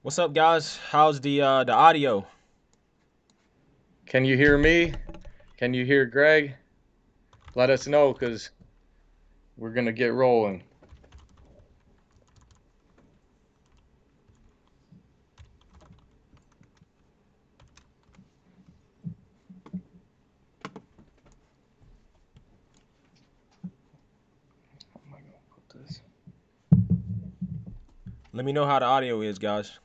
What's up, guys? How's the audio? Can you hear me? Can you hear Greg? Let us know because we're going to get rolling. How am I going to put this? Let me know how the audio is, guys.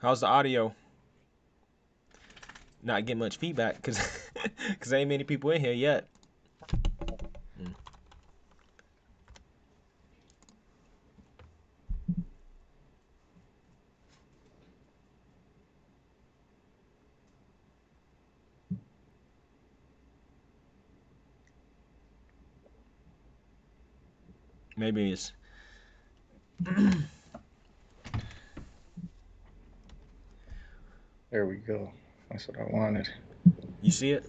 How's the audio? Not getting much feedback because because ain't many people in here yet. Mm. Maybe it's There we go. That's what I wanted. you see it.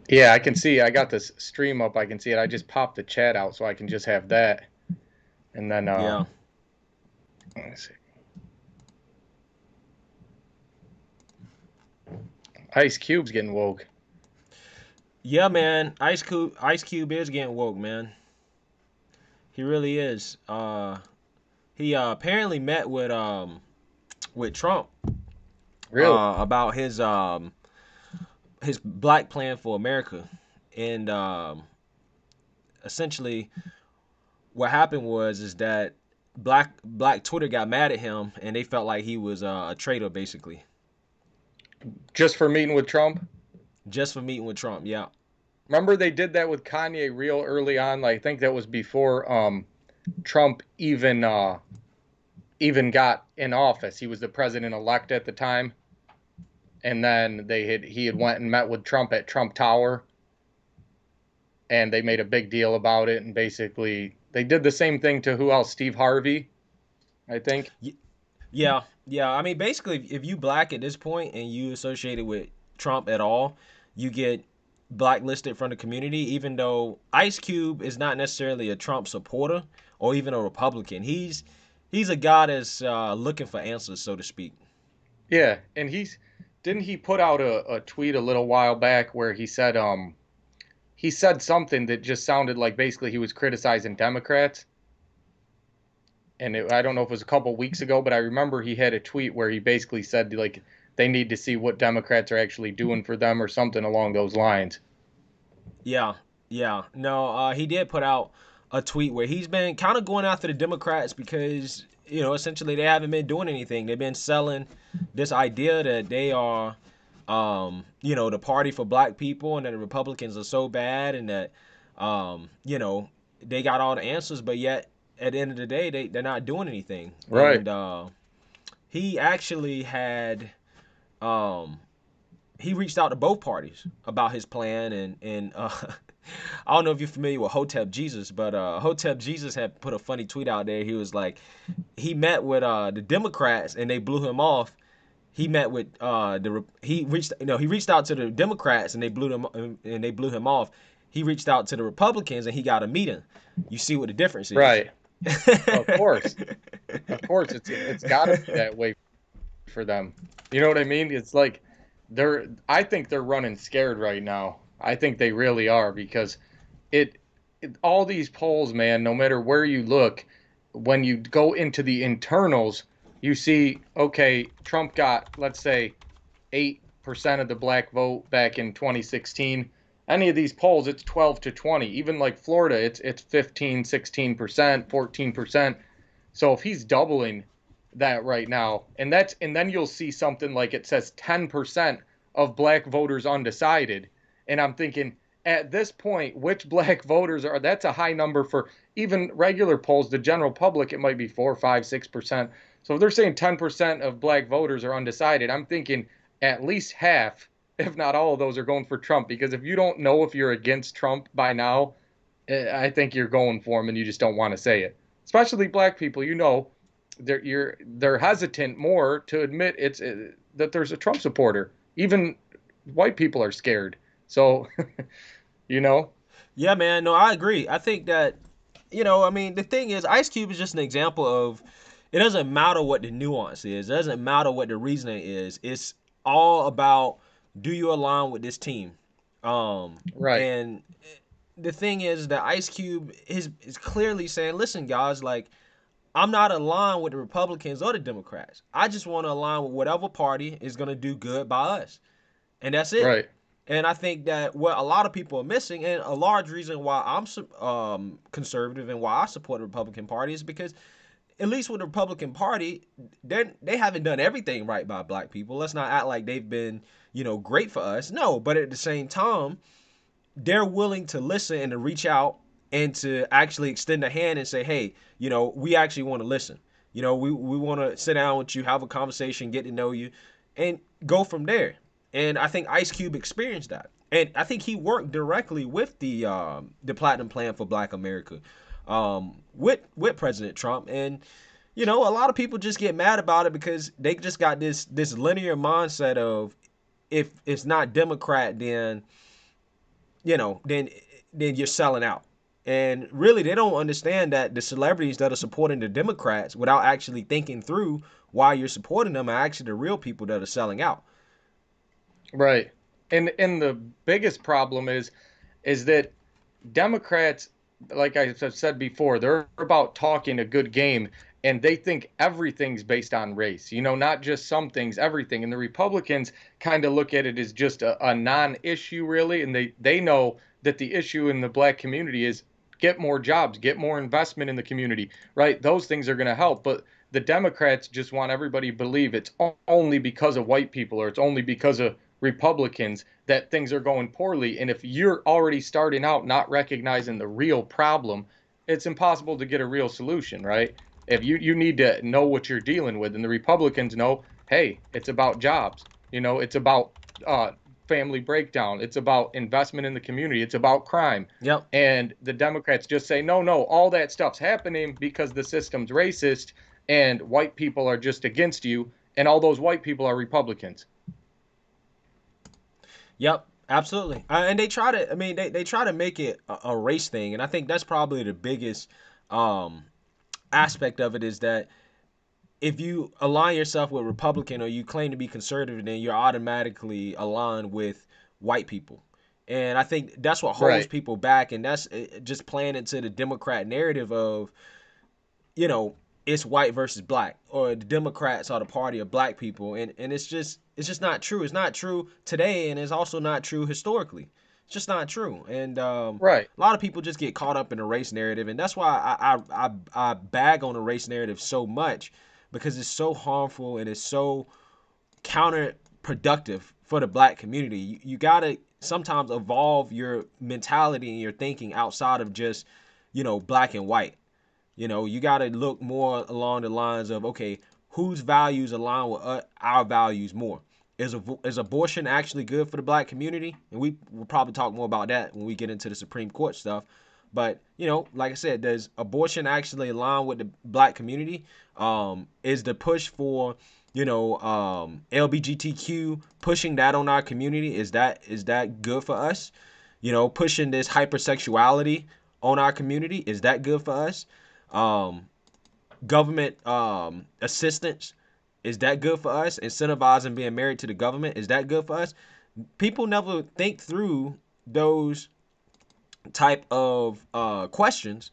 Yeah, I can see. I got this stream up. I can see it. I just popped the chat out so I can just have that. And then, Yeah, let me see. Ice Cube's getting woke. yeah, man. Ice Cube is getting woke, man. He really is. He apparently met with Trump Really? about his black plan for America, and essentially what happened was is that black Twitter got mad at him and they felt like he was a traitor basically Just for meeting with Trump? just for meeting with Trump. Yeah, Remember they did that with Kanye real early on? Like, I think that was before Trump even got in office. He was the president elect at the time. And then he had went and met with Trump at Trump Tower, and they made a big deal about it. And basically, they did the same thing to who else? Steve Harvey, I think. yeah. I mean, basically, if you black at this point and you associated with Trump at all, you get blacklisted from the community. Even though Ice Cube is not necessarily a Trump supporter or even a Republican, he's a guy that's looking for answers, so to speak. Yeah, and he's didn't he put out a tweet a little while back where he said something that just sounded like basically he was criticizing Democrats. And I don't know if it was a couple weeks ago, but I remember he had a tweet where he basically said like they need to see what Democrats are actually doing for them or something along those lines. Yeah, yeah. No, he did put out a tweet where he's been kind of going after the Democrats because essentially they haven't been doing anything. They've been selling this idea that they are, the party for black people, and that the Republicans are so bad, and that, they got all the answers, but yet at the end of the day, they're not doing anything. Right. And he actually had um, he reached out to both parties about his plan, and I don't know if you're familiar with Hotep Jesus, but Hotep Jesus had put a funny tweet out there. He was like, he met with the Democrats and they blew him off. He met with he reached out to the Democrats and they blew him off. He reached out to the Republicans and he got a meeting. You see what the difference is. Right. Of course. Of course it's got to be that way for them. You know what I mean? It's like I think they're running scared right now. I think they really are because it, all these polls, man, no matter where you look, when you go into the internals, you see, okay, Trump got, let's say, 8% of the black vote back in 2016. Any of these polls, it's 12 to 20. Even like Florida, it's 15, 16%, 14%. So if he's doubling that right now, and then you'll see something like it says 10% of black voters undecided. And I'm thinking, at this point, which black voters are, that's a high number for even regular polls. The general public, it might be 4, 5, 6%. So if they're saying 10% of black voters are undecided, I'm thinking at least half, if not all of those, are going for Trump. Because if you don't know if you're against Trump by now, I think you're going for him and you just don't want to say it. Especially black people, they're hesitant more to admit that there's a Trump supporter. Even white people are scared. So, you know, Yeah, man. No, I agree. I think that, I mean, the thing is, Ice Cube is just an example of it doesn't matter what the nuance is, it doesn't matter what the reasoning is. It's all about, do you align with this team? right, And the thing is that Ice Cube is clearly saying, listen, guys, like, I'm not aligned with the Republicans or the Democrats. I just want to align with whatever party is going to do good by us. And that's it. right, And I think that what a lot of people are missing, and a large reason why I'm conservative and why I support the Republican Party, is because at least with the Republican Party, they haven't done everything right by black people. Let's not act like they've been, great for us. No, but at the same time, they're willing to listen and to reach out and to actually extend a hand and say, hey, we actually want to listen. We want to sit down with you, have a conversation, get to know you, and go from there. And I think Ice Cube experienced that. And I think he worked directly with the Platinum Plan for Black America, with President Trump. And a lot of people just get mad about it because they just got this linear mindset of, if it's not Democrat, then you're selling out. And really, they don't understand that the celebrities that are supporting the Democrats without actually thinking through why you're supporting them are actually the real people that are selling out. right. And the biggest problem is that Democrats, like I've said before, they're about talking a good game, and they think everything's based on race, not just some things, everything. And the Republicans kind of look at it as just a non-issue, really. And they know that the issue in the black community is get more jobs, get more investment in the community, right? Those things are going to help. But the Democrats just want everybody to believe it's only because of white people or it's only because of Republicans that things are going poorly. And if you're already starting out not recognizing the real problem, it's impossible to get a real solution, right? If you need to know what you're dealing with, and the Republicans know, hey, it's about jobs, it's about uh, family breakdown, it's about investment in the community, it's about crime. Yep. And the Democrats just say, no, no, all that stuff's happening because the system's racist and white people are just against you, and all those white people are Republicans. Yep. Absolutely. And they try to, I mean, they try to make it a race thing. And I think that's probably the biggest um, aspect of it, is that if you align yourself with Republican or you claim to be conservative, then you're automatically aligned with white people. And I think that's what holds Right. people back. And that's just playing into the Democrat narrative of, you know, it's white versus black, or the Democrats are the party of black people. And it's just not true. It's not true today, and it's also not true historically. It's just not true. And Right. a lot of people just get caught up in the race narrative, and that's why I bag on the race narrative so much, because it's so harmful and it's so counterproductive for the black community. You gotta sometimes evolve your mentality and your thinking outside of just, black and white. You got to look more along the lines of, okay, whose values align with our values more? Is abortion actually good for the black community? And we'll probably talk more about that when we get into the Supreme Court stuff. But, like I said, does abortion actually align with the black community? Is the push for, LBGTQ, pushing that on our community, is that good for us? Pushing this hypersexuality on our community, is that good for us? Um, Government assistance, is that good for us? Incentivizing being married to the government, is that good for us? People never think through those type of questions,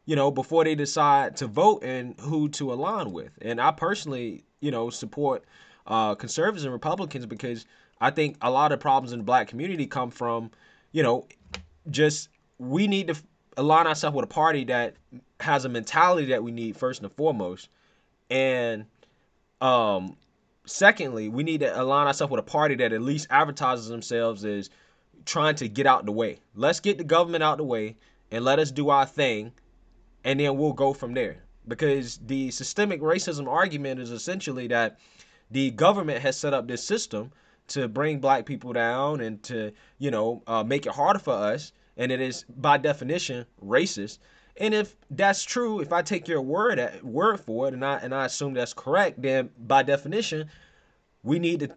before they decide to vote and who to align with. And I personally, support conservatives and Republicans, because I think a lot of problems in the black community come from, you know, just we need to align ourselves with a party that has a mentality that we need first and foremost. And um secondly, we need to align ourselves with a party that at least advertises themselves as, trying to get out the way. Let's get the government out the way and let us do our thing, and then we'll go from there. Because the systemic racism argument is essentially that the government has set up this system to bring black people down and to, make it harder for us, and it is by definition racist. And if that's true, if I take your word for it, and I assume that's correct, then by definition we need to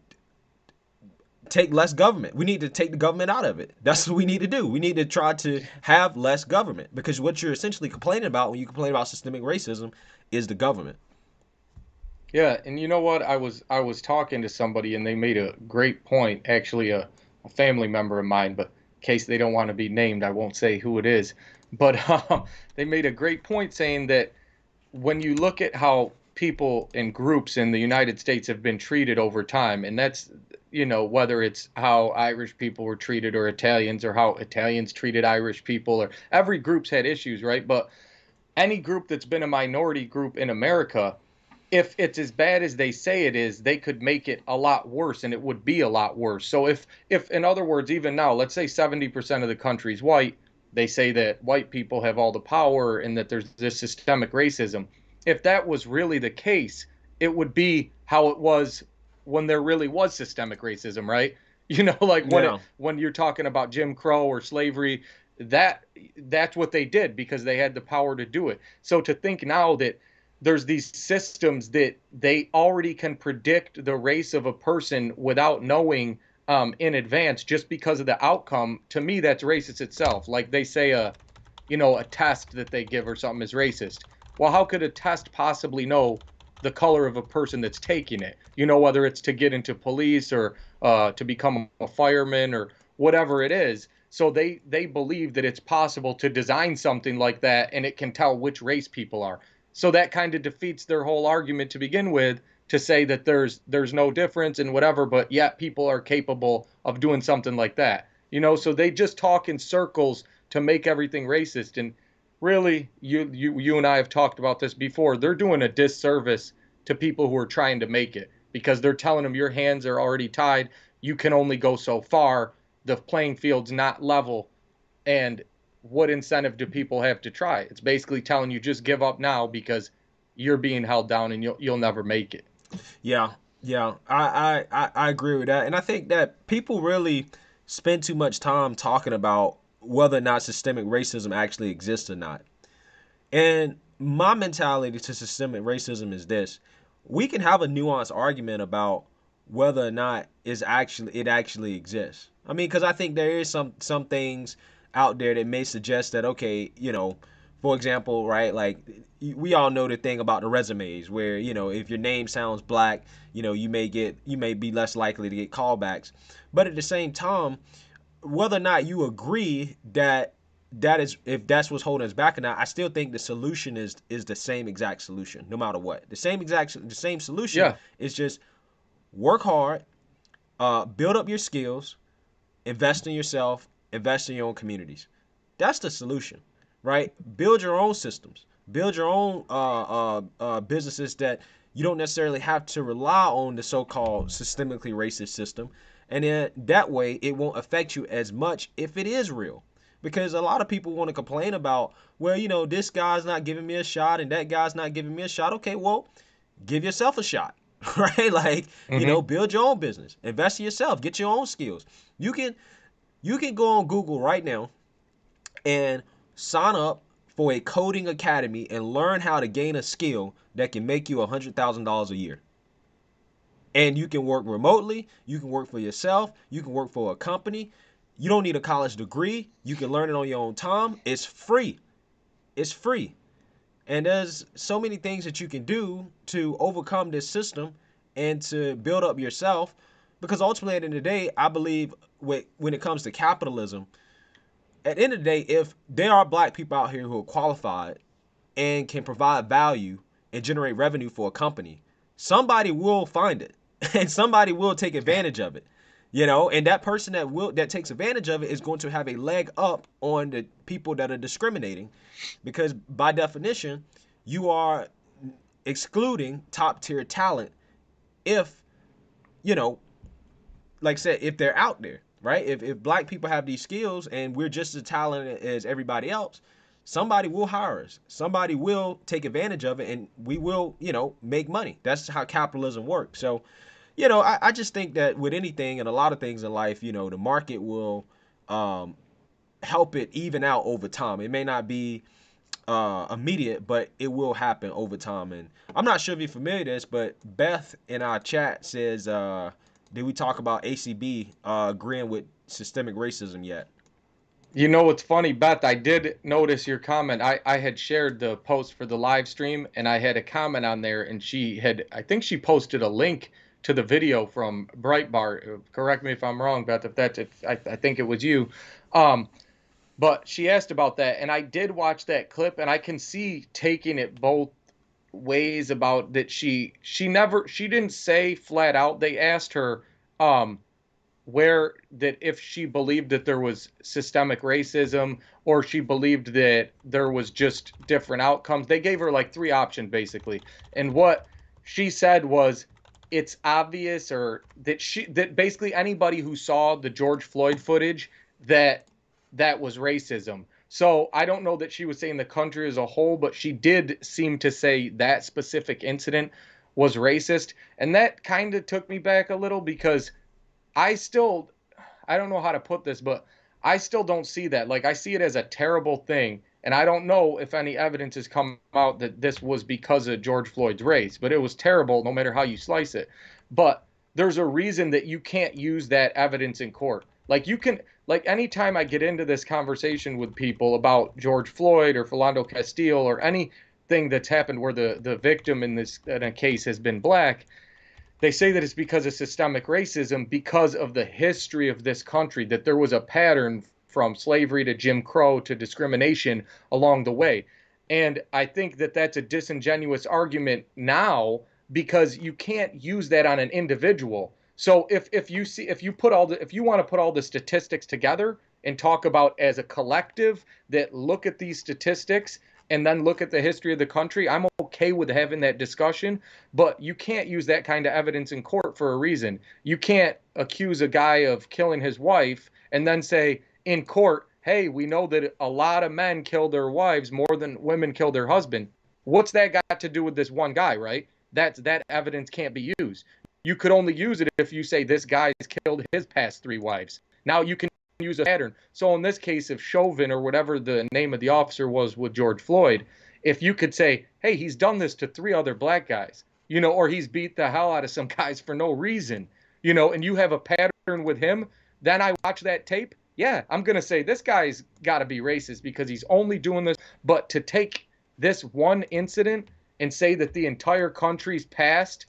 take less government. We need to take the government out of it. That's what we need to do. We need to try to have less government, because what you're essentially complaining about when you complain about systemic racism is the government. Yeah, and you know what? I was talking to somebody and they made a great point. Actually, a family member of mine, but in case they don't want to be named, I won't say who it is. But they made a great point saying that when you look at how people and groups in the United States have been treated over time, and that's, whether it's how Irish people were treated or Italians, or how Italians treated Irish people, or every group's had issues, right? But any group that's been a minority group in America, if it's as bad as they say it is, they could make it a lot worse, and it would be a lot worse. So if in other words, even now, let's say 70% of the country's white, they say that white people have all the power and that there's this systemic racism. If that was really the case, it would be how it was when there really was systemic racism, right? Like Yeah. when you're talking about Jim Crow or slavery, that that's what they did because they had the power to do it. So to think now that there's these systems that they already can predict the race of a person without knowing in advance just because of the outcome, to me that's racist itself. Like they say a test that they give or something is racist. Well, how could a test possibly know the color of a person that's taking it? Whether it's to get into police or to become a fireman or whatever it is. So they believe that it's possible to design something like that and it can tell which race people are. So that kind of defeats their whole argument to begin with, to say that there's no difference and whatever, but yet people are capable of doing something like that. So they just talk in circles to make everything racist. And really, you and I have talked about this before. They're doing a disservice to people who are trying to make it, because they're telling them your hands are already tied. You can only go so far. The playing field's not level. And what incentive do people have to try? It's basically telling you just give up now because you're being held down and you'll never make it. Yeah, yeah, I agree with that, and I think that people really spend too much time talking about whether or not systemic racism actually exists or not. And my mentality to systemic racism is this: we can have a nuanced argument about whether or not it actually exists. I mean, because I think there is some things out there that may suggest that, okay, for example, right, like we all know the thing about the resumes where, if your name sounds black, you may be less likely to get callbacks. But at the same time, whether or not you agree that is, if that's what's holding us back or not, I still think the solution is the same exact solution, no matter what. The same solution Yeah. is just work hard, build up your skills, invest in yourself, invest in your own communities. That's the solution, right? Build your own systems, build your own businesses that you don't necessarily have to rely on the so-called systemically racist system, and then that way it won't affect you as much if it is real. Because a lot of people want to complain about, well, this guy's not giving me a shot and that guy's not giving me a shot. Okay, well, give yourself a shot, right? Like, Hmm. build your own business, invest in yourself, get your own skills. You can you can go on Google right now and sign up for a coding academy and learn how to gain a skill that can make you $100,000 a year. And you can work remotely, you can work for yourself, you can work for a company. You don't need a college degree. You can learn it on your own time. It's free. It's free. And there's so many things that you can do to overcome this system and to build up yourself. Because ultimately, at the end of the day, I believe when it comes to capitalism, at the end of the day, if there are black people out here who are qualified and can provide value and generate revenue for a company, somebody will find it and somebody will take advantage of it. And that person that takes advantage of it is going to have a leg up on the people that are discriminating, because by definition you are excluding top tier talent if, you know like I said, if they're out there. right? If black people have these skills and we're just as talented as everybody else, somebody will hire us. Somebody will take advantage of it, and we will, make money. That's how capitalism works. So, I just think that with anything and a lot of things in life, the market will um, help it even out over time. It may not be immediate, but it will happen over time. And I'm not sure if you're familiar with this, but Beth in our chat says, did we talk about ACB agreeing with systemic racism yet? You know what's funny, Beth? I did notice your comment. I had shared the post for the live stream, and I had a comment on there, and I think she posted a link to the video from Breitbart. Correct me if I'm wrong, Beth. I think it was you. Um, but she asked about that, and I did watch that clip, and I can see taking it both ways about that. She didn't say flat out. They asked her, um, where that if she believed that there was systemic racism or she believed that there was just different outcomes. They gave her like three options basically. And what she said was it's obvious, or that basically anybody who saw the George Floyd footage, that was racism. So I don't know that she was saying the country as a whole, but she did seem to say that specific incident was racist. And that kind of took me back a little because I still, I don't know how to put this, but I still don't see that. Like, I see it as a terrible thing. And I don't know if any evidence has come out that this was because of George Floyd's race, but it was terrible no matter how you slice it. But there's a reason that you can't use that evidence in court. Like, you can, like, anytime I get into this conversation with people about George Floyd or Philando Castile or anything that's happened where the victim in a case has been black, they say that it's because of systemic racism, because of the history of this country, that there was a pattern from slavery to Jim Crow to discrimination along the way. And I think that that's a disingenuous argument now because you can't use that on an individual. So if you want to put all the statistics together and talk about as a collective that look at these statistics and then look at the history of the country, I'm okay with having that discussion, but you can't use that kind of evidence in court for a reason. You can't accuse a guy of killing his wife and then say in court, hey, we know that a lot of men kill their wives more than women kill their husband. What's that got to do with this one guy, right? That evidence can't be used. You could only use it if you say this guy's killed his past three wives. Now you can use a pattern. So in this case of Chauvin or whatever the name of the officer was with George Floyd, if you could say, hey, he's done this to three other black guys, or he's beat the hell out of some guys for no reason, and you have a pattern with him, then I watch that tape. Yeah, I'm going to say this guy's got to be racist because he's only doing this. But to take this one incident and say that the entire country's past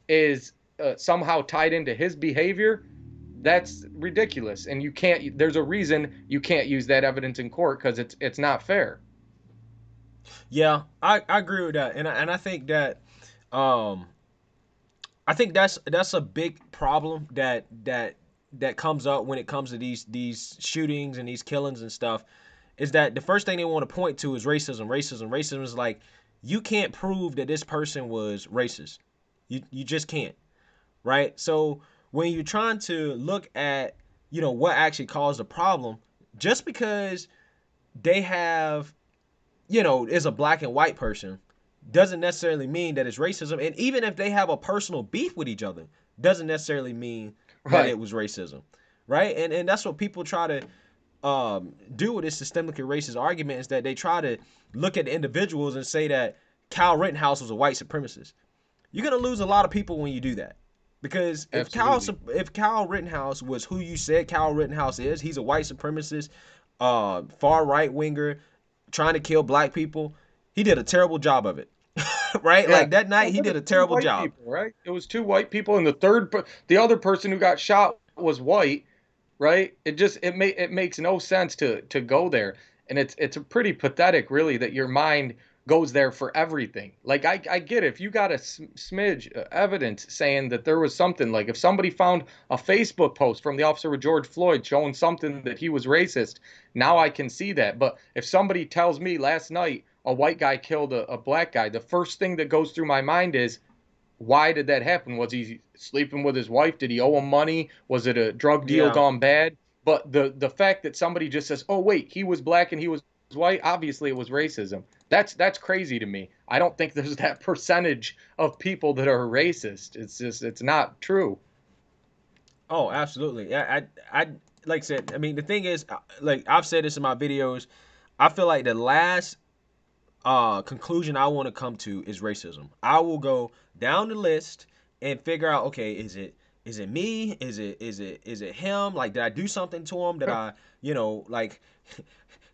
is somehow tied into his behavior, that's ridiculous. And there's a reason you can't use that evidence in court because it's not fair. Yeah, I agree with that, and I think that um, I think that's a big problem that comes up when it comes to these shootings and these killings and stuff, is that the first thing they want to point to is racism. Racism is like, you can't prove that this person was racist. You just can't, right? So when you're trying to look at what actually caused the problem, just because they have is a black and white person doesn't necessarily mean that it's racism. And even if they have a personal beef with each other, doesn't necessarily mean that Right. it was racism, right? And that's what people try to do with this systemically racist argument, is that they try to look at the individuals and say that Kyle Rittenhouse was a white supremacist. You're gonna lose a lot of people when you do that, because Absolutely. if Kyle Rittenhouse was who you said Kyle Rittenhouse is, he's a white supremacist, far right winger, trying to kill black people. He did a terrible job of it, right? Yeah. Like that night, Well, he it did was a two terrible white job. people, right? It was two white people, and the other person who got shot was white, right? It makes no sense to go there, and it's a pretty pathetic, really, that your mind goes there for everything. Like I get it. If you got a smidge evidence saying that there was something, like if somebody found a Facebook post from the officer with George Floyd showing something that he was racist, now I can see that. But if somebody tells me last night a white guy killed a black guy, the first thing that goes through my mind is, why did that happen? Was he sleeping with his wife? Did he owe him money? Was it a drug deal Yeah. gone bad? But the fact that somebody just says, "Oh wait, he was black and he was white," obviously it was racism. That's crazy to me. I don't think there's that percentage of people that are racist. It's not true. Oh, absolutely. I like I said. I mean, the thing is, like I've said this in my videos. I feel like the last conclusion I want to come to is racism. I will go down the list and figure out, okay, is it me? Is it him? Like, did I do something to him? Did I, like,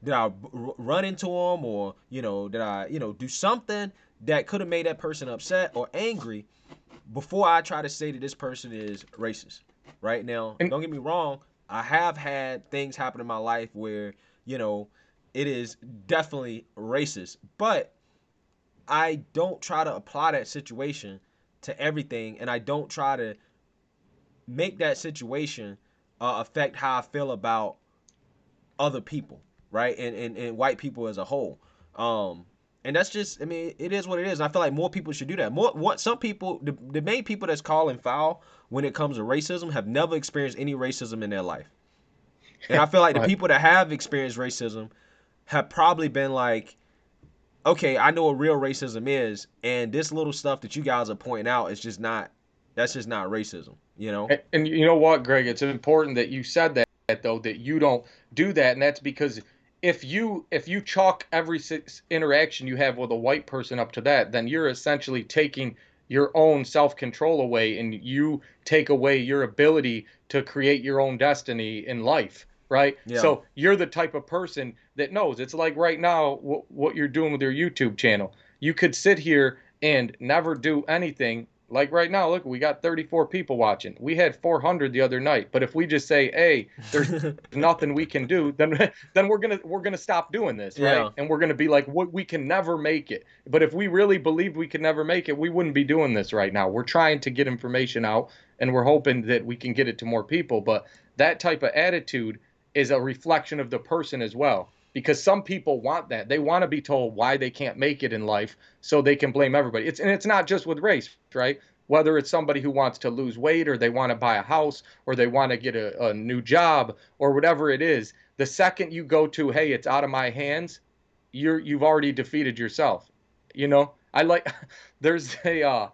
did I run into him, or did I, do something that could have made that person upset or angry before I try to say that this person is racist. Right now, And don't get me wrong. I have had things happen in my life where you know it is definitely racist, but I don't try to apply that situation to everything, and I don't try to make that situation affect how I feel about other people, right? And white people as a whole. Um, and that's just, I mean, it is what it is. I feel like more people should do that. Some people, the main people that's calling foul when it comes to racism have never experienced any racism in their life. And I feel like the right. people that have experienced racism have probably been like, okay, I know what real racism is, and this little stuff that you guys are pointing out is just not, that's just not racism, you know? And you know what, Greg? It's important that you said that though, that you don't do that, and that's because if you chalk every interaction you have with a white person up to that, then you're essentially taking your own self-control away, and you take away your ability to create your own destiny in life, right? Yeah. So you're the type of person that knows. It's like right now what you're doing with your YouTube channel. You could sit here and never do anything. Like right now, look, we got 34 people watching. We had 400 the other night. But if we just say, "Hey, there's nothing we can do," then then we're gonna stop doing this, right? Yeah. And we're gonna be like, we can never make it. But if we really believed we could never make it, we wouldn't be doing this right now. We're trying to get information out, and we're hoping that we can get it to more people. But that type of attitude is a reflection of the person as well. Because some people want that. They want to be told why they can't make it in life so they can blame everybody. It's not just with race, right? Whether it's somebody who wants to lose weight, or they want to buy a house, or they want to get a new job, or whatever it is, the second you go to, hey, it's out of my hands, you've already defeated yourself. I like there's a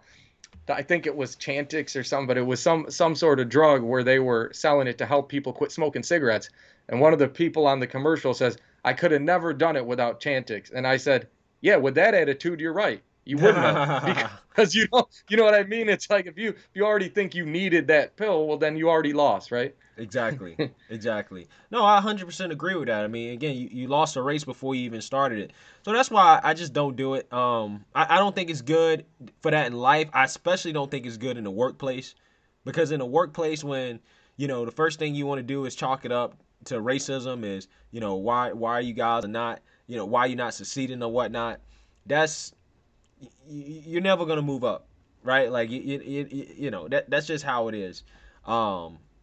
I think it was Chantix or something, but it was some sort of drug where they were selling it to help people quit smoking cigarettes. And one of the people on the commercial says, "I could have never done it without Chantix." And I said, "Yeah, with that attitude, you're right. You wouldn't have, because you know what I mean? It's like if you already think you needed that pill, well then you already lost, right?" Exactly. Exactly. No, I 100% agree with that. I mean, again, you lost a race before you even started it. So that's why I just don't do it. I don't think it's good for that in life. I especially don't think it's good in the workplace, because in the workplace, when, the first thing you want to do is chalk it up to racism, is, why you guys are not, why you not succeeding or whatnot. That's, you're never going to move up, right? Like, that's just how it is.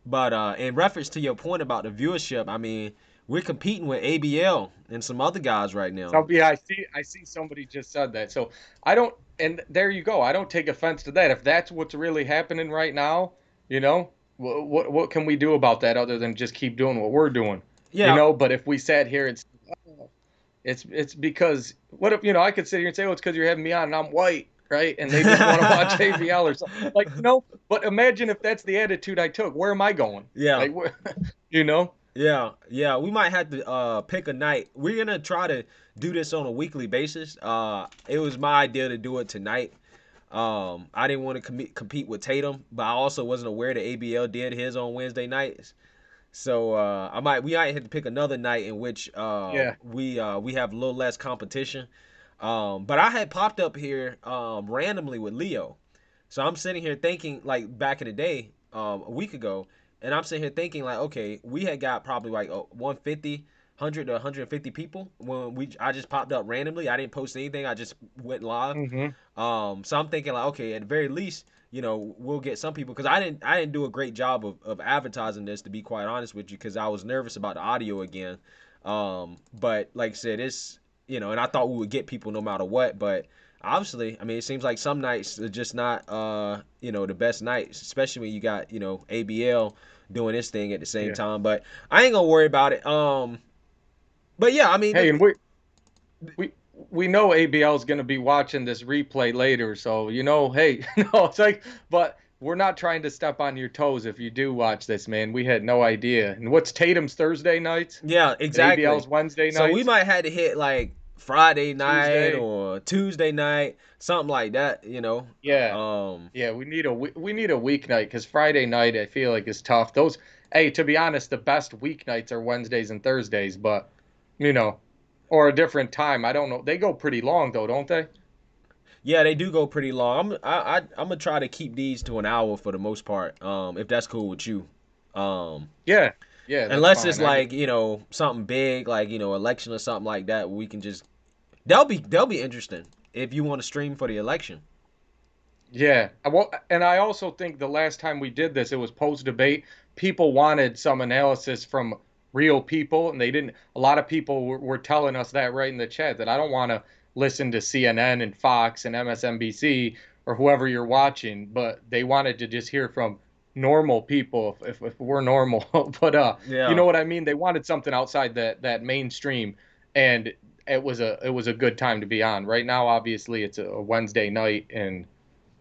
But in reference to your point about the viewership, I mean, we're competing with ABL and some other guys right now. So yeah, I see somebody just said that. So I don't, and there you go. I don't take offense to that. If that's what's really happening right now, what can we do about that other than just keep doing what we're doing? Yeah. But if we sat here and it's because what if I could sit here and say, "Oh, it's because you're having me on and I'm white," right? And they just want to watch ABL or something. Like, but imagine if that's the attitude I took. Where am I going? Yeah. Like, where, you know? Yeah, yeah, we might have to pick a night. We're gonna try to do this on a weekly basis. It was my idea to do it tonight. I didn't want to compete with Tatum, but I also wasn't aware that ABL did his on Wednesday nights. So we might have to pick another night in which Yeah. we have a little less competition. But I had popped up here randomly with Leo, so I'm sitting here thinking, like, back in the day, a week ago, and I'm sitting here thinking like, okay, we had got probably like 150, 100 to 150 people when I just popped up randomly. I didn't post anything. I just went live. Hmm. So I'm thinking like, okay, at the very least, we'll get some people, because I didn't do a great job of advertising this, to be quite honest with you, because I was nervous about the audio again. But like I said, and I thought we would get people no matter what, but obviously, I mean, it seems like some nights are just not, the best nights, especially when you got, ABL doing this thing at the same Yeah. time. But I ain't gonna worry about it. But yeah, I mean, Hey, and we we know ABL is going to be watching this replay later, so hey, no, it's like, but we're not trying to step on your toes if you do watch this, man. We had no idea. And what's Tatum's Thursday nights yeah, and exactly. ABL's Wednesday So we nights, might have to hit like Friday night Tuesday? or Tuesday night, something like that. Yeah, Um, yeah, we need a weeknight because Friday night I feel like is tough. Those, hey, to be honest, the best weeknights are Wednesdays and Thursdays, but you know, or a different time. I don't know. They go pretty long though, don't they? yeah, they do go pretty long. I'm gonna try to keep these to an hour for the most part. If that's cool with you. Um, Yeah, yeah, that's Unless it's fine. I mean, like something big like election or something like that, we can just they'll be interesting if you want to stream for the election. yeah. Well, and I also think the last time we did this, it was post debate. People wanted some analysis from real people, and they didn't. A lot of people were telling us that right in the chat that I don't want to listen to CNN and Fox and MSNBC or whoever you're watching, but they wanted to just hear from normal people if we're normal. But you Yeah. know what I mean? They wanted something outside that mainstream, and it was a good time to be on. Right now, obviously, it's a Wednesday night, and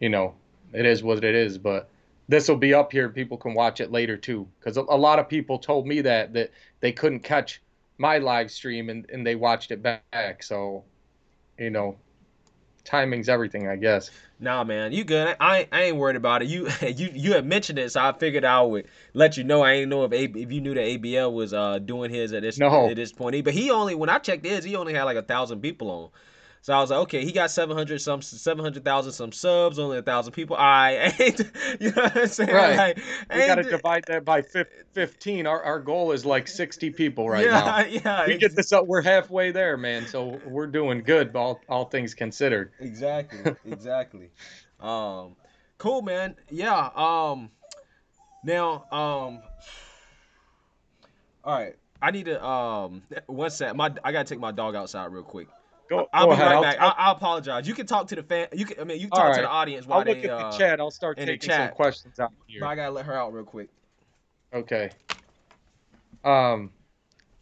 you know, it is what it is. But this will be up here. People can watch it later too, because a lot of people told me that they couldn't catch my live stream and they watched it back. So you know, timing's everything, I guess. Nah, man, you good. I ain't worried about it. You you had mentioned it, so I figured I would let you know. I ain't know if you knew that ABL was doing his at No, this point. But he only, when I checked his, he only had like 1,000 people on. So I was like, okay, he got 700,000 some subs, only 1,000 people. I ain't, you know what I'm saying? right. Like, We got ain't, to divide that by 15. Our goal is like 60 people right now. yeah, yeah, We get this up, we're halfway there, man. So we're doing good, all things considered. exactly, exactly. Um, cool, man. Yeah. Now, all right. I need to one sec. I gotta take my dog outside real quick. I'll Go be ahead. right back. I apologize. You can talk to the fan. You can All talk to the right. audience I'll while look they at the chat. I'll start in the taking some chat. questions out But here. I gotta let her out real quick. Okay. Um,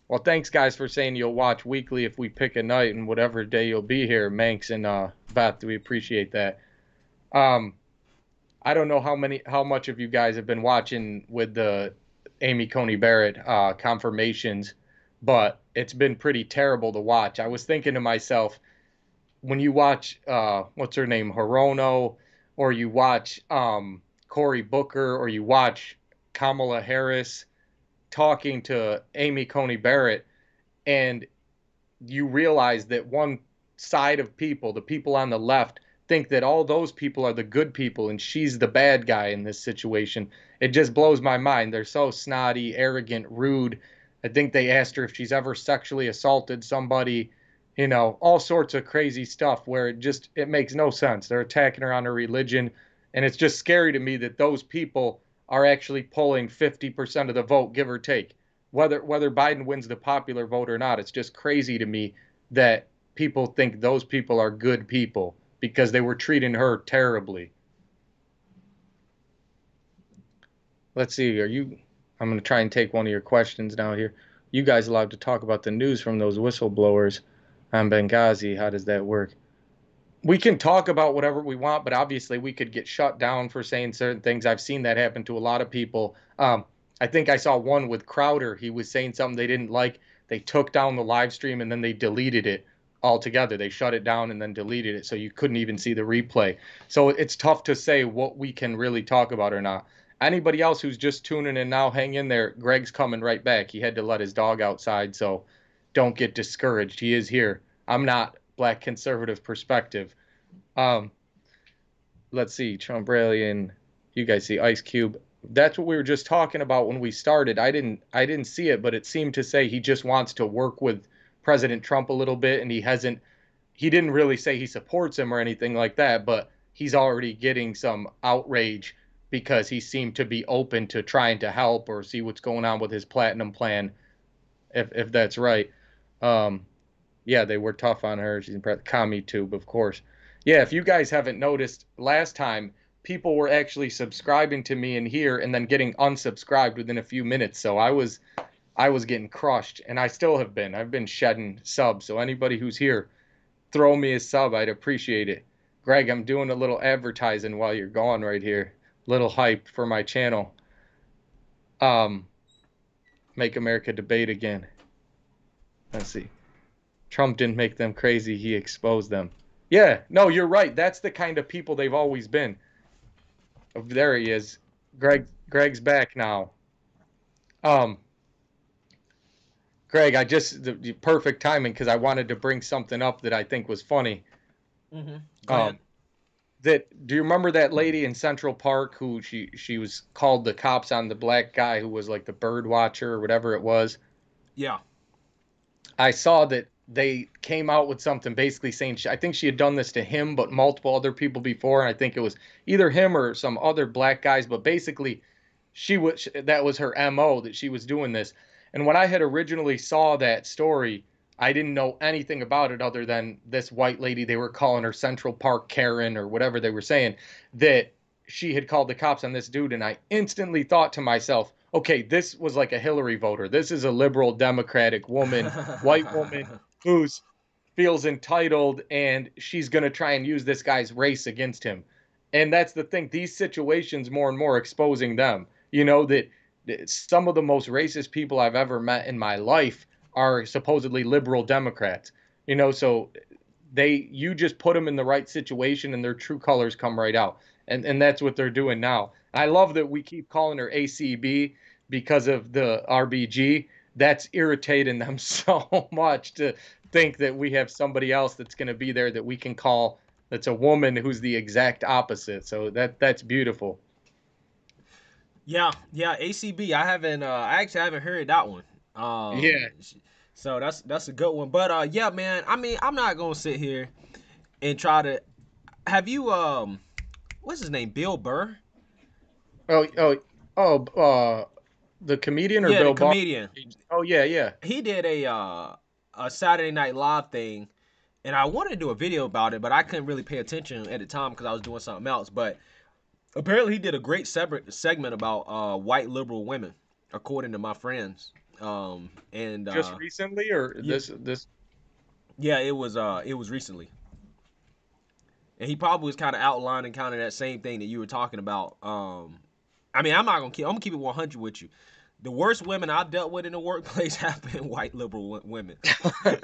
well, thanks guys for saying you'll watch weekly if we pick a night and whatever day you'll be here, Manx and Beth. We appreciate that. Um, I don't know how much of you guys have been watching with the Amy Coney Barrett confirmations, but it's been pretty terrible to watch. I was thinking to myself, when you watch what's her name, Hirono, or you watch Cory Booker, or you watch Kamala Harris talking to Amy Coney Barrett, and you realize that one side of people, the people on the left, think that all those people are the good people and she's the bad guy in this situation. It just blows my mind. They're so snotty, arrogant, rude. I think they asked her if she's ever sexually assaulted somebody, all sorts of crazy stuff where it makes no sense. They're attacking her on her religion, and it's just scary to me that those people are actually pulling 50% of the vote, give or take. Whether Biden wins the popular vote or not, it's just crazy to me that people think those people are good people because they were treating her terribly. Let's see, I'm going to try and take one of your questions now here. You guys allowed to talk about the news from those whistleblowers on Benghazi? How does that work? We can talk about whatever we want, but obviously we could get shut down for saying certain things. I've seen that happen to a lot of people. I think I saw one with Crowder. He was saying something they didn't like. They took down the live stream and then they deleted it altogether. They shut it down and then deleted it, so you couldn't even see the replay. So it's tough to say what we can really talk about or not. Anybody else who's just tuning in now, hang in there. Greg's coming right back. He had to let his dog outside, so don't get discouraged. He is here. I'm not Black Conservative Perspective. Um, let's see, Trumbralian. You guys see Ice Cube. That's what we were just talking about when we started. I didn't see it, but it seemed to say he just wants to work with President Trump a little bit, and he didn't really say he supports him or anything like that, but he's already getting some outrage because he seemed to be open to trying to help or see what's going on with his platinum plan, if that's right. Um, Yeah, they were tough on her. She's impressed. Commie tube, of course. Yeah, if you guys haven't noticed, last time people were actually subscribing to me in here and then getting unsubscribed within a few minutes. So I was getting crushed, and I still have been. I've been shedding subs. So anybody who's here, throw me a sub. I'd appreciate it. Greg, I'm doing a little advertising while you're gone right here. Little hype for my channel. Um, Make America debate again. Let's see. Trump didn't make them crazy, he exposed them. Yeah, no, you're right. That's the kind of people they've always been. Oh, there he is. Greg's back now. Um, Greg, the perfect timing because I wanted to bring something up that I think was funny. Mm-hmm. Go ahead. Um, that do you remember that lady in Central Park who she was called the cops on the black guy who was like the bird watcher or whatever it was? Yeah. I saw that they came out with something basically saying I think she had done this to him, but multiple other people before, and I think it was either him or some other black guys. But basically, that was her MO that she was doing this. And when I had originally saw that story, I didn't know anything about it other than this white lady. They were calling her Central Park Karen or whatever they were saying, that she had called the cops on this dude, and I instantly thought to myself, okay, this was like a Hillary voter. This is a liberal Democratic woman, white woman who's feels entitled and she's going to try and use this guy's race against him. And that's the thing. These situations more and more exposing them. That some of the most racist people I've ever met in my life are supposedly liberal Democrats. So you just put them in the right situation and their true colors come right out. And that's what they're doing now. I love that we keep calling her ACB because of the RBG. That's irritating them so much to think that we have somebody else that's going to be there that we can call that's a woman who's the exact opposite. So that's beautiful. Yeah, yeah, ACB. I actually haven't heard that one. Yeah. So that's a good one. But yeah, man. I mean, I'm not gonna sit here and try to. Have you what's his name? Bill Burr. Oh, oh, oh, the comedian or Yeah, the Bill Barr? comedian. Oh, yeah, yeah. He did a Saturday Night Live thing, and I wanted to do a video about it, but I couldn't really pay attention at the time because I was doing something else. But apparently, he did a great separate segment about white liberal women, according to my friends. And Just recently or yeah, this? yeah, it was recently, and he probably was kind of outlining kind of that same thing that you were talking about. I mean, I'm gonna keep it 100 with you. The worst women I've dealt with in the workplace have been white liberal women.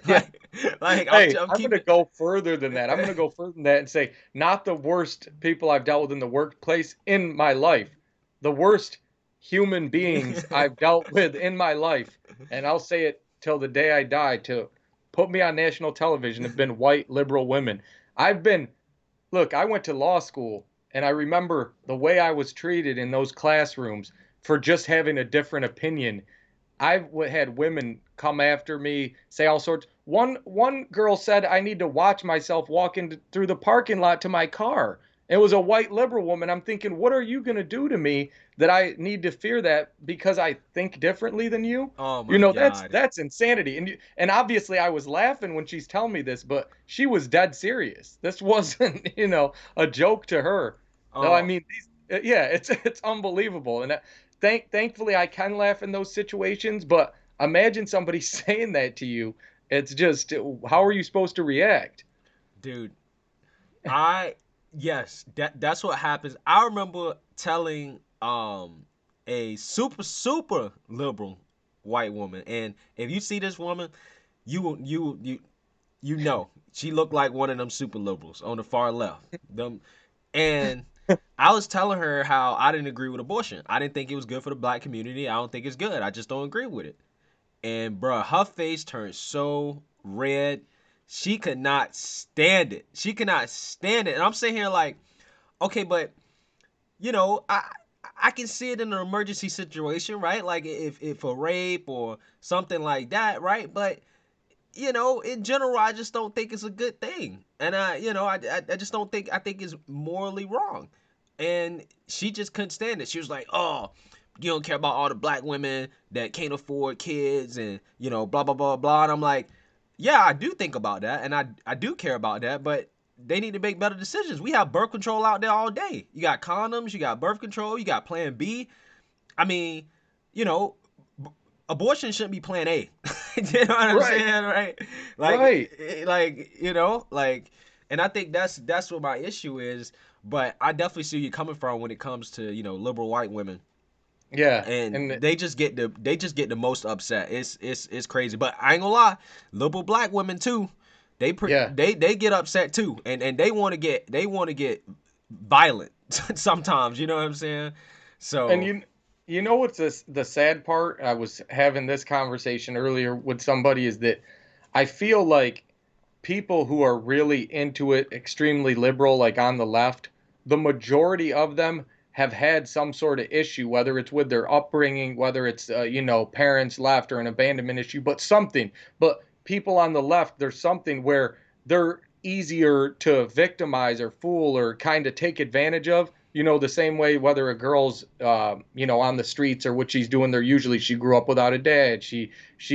Yeah. like, like Hey, I'm I'm going to keeping. go further than that. I'm going to go further than that and say, not the worst people I've dealt with in the workplace in my life, the worst human beings I've dealt with in my life, and I'll say it till the day I die, to put me on national television, have been white liberal women. I've been, look, I went to law school, and I remember the way I was treated in those classrooms for just having a different opinion. I've had women come after me, say all sorts. One girl said I need to watch myself walking through the parking lot to my car. It was a white liberal woman. I'm thinking, what are you going to do to me that I need to fear that because I think differently than you? Oh You my know, that's god, that's insanity. And obviously I was laughing when she's telling me this, but she was dead serious. This wasn't, a joke to her. No, I oh mean, yeah, it's unbelievable. And thankfully I can laugh in those situations, but imagine somebody saying that to you. It's just, how are you supposed to react? dude, I yes, that's what happens. I remember telling a super liberal white woman, and if you see this woman, you know she looked like one of them super liberals on the far left. Them, and I was telling her how I didn't agree with abortion. I didn't think it was good for the black community. I don't think it's good. I just don't agree with it. And bruh, her face turned so red. She could not stand it. She could not stand it. And I'm sitting here like, okay, but I can see it in an emergency situation, right? Like if a rape or something like that, right? But in general, I just don't think it's a good thing, and I just don't think. I think it's morally wrong, and she just couldn't stand it. She was like, "Oh, you don't care about all the black women that can't afford kids, and blah blah blah blah." And I'm like, yeah, I do think about that, and I do care about that, but they need to make better decisions. We have birth control out there all day. You got condoms, you got birth control, you got Plan B. I mean, you know, abortion shouldn't be Plan A. You know what I'm Right, saying, right? right. And I think that's what my issue is. But I definitely see where you're coming from when it comes to liberal white women, Yeah, and and they just get the most upset. It's crazy. But I ain't gonna lie, liberal black women too, yeah, they get upset too, and they want to get violent sometimes. You know what I'm saying? and So you know what's the sad part? I was having this conversation earlier with somebody is that I feel like people who are really into it, extremely liberal, like on the left, the majority of them have had some sort of issue, whether it's with their upbringing, whether it's parents left or an abandonment issue, but something. But people on the left, there's something where they're easier to victimize or fool or kind of take advantage of. The same way whether a girl's on the streets or what she's doing there, usually she grew up without a dad, she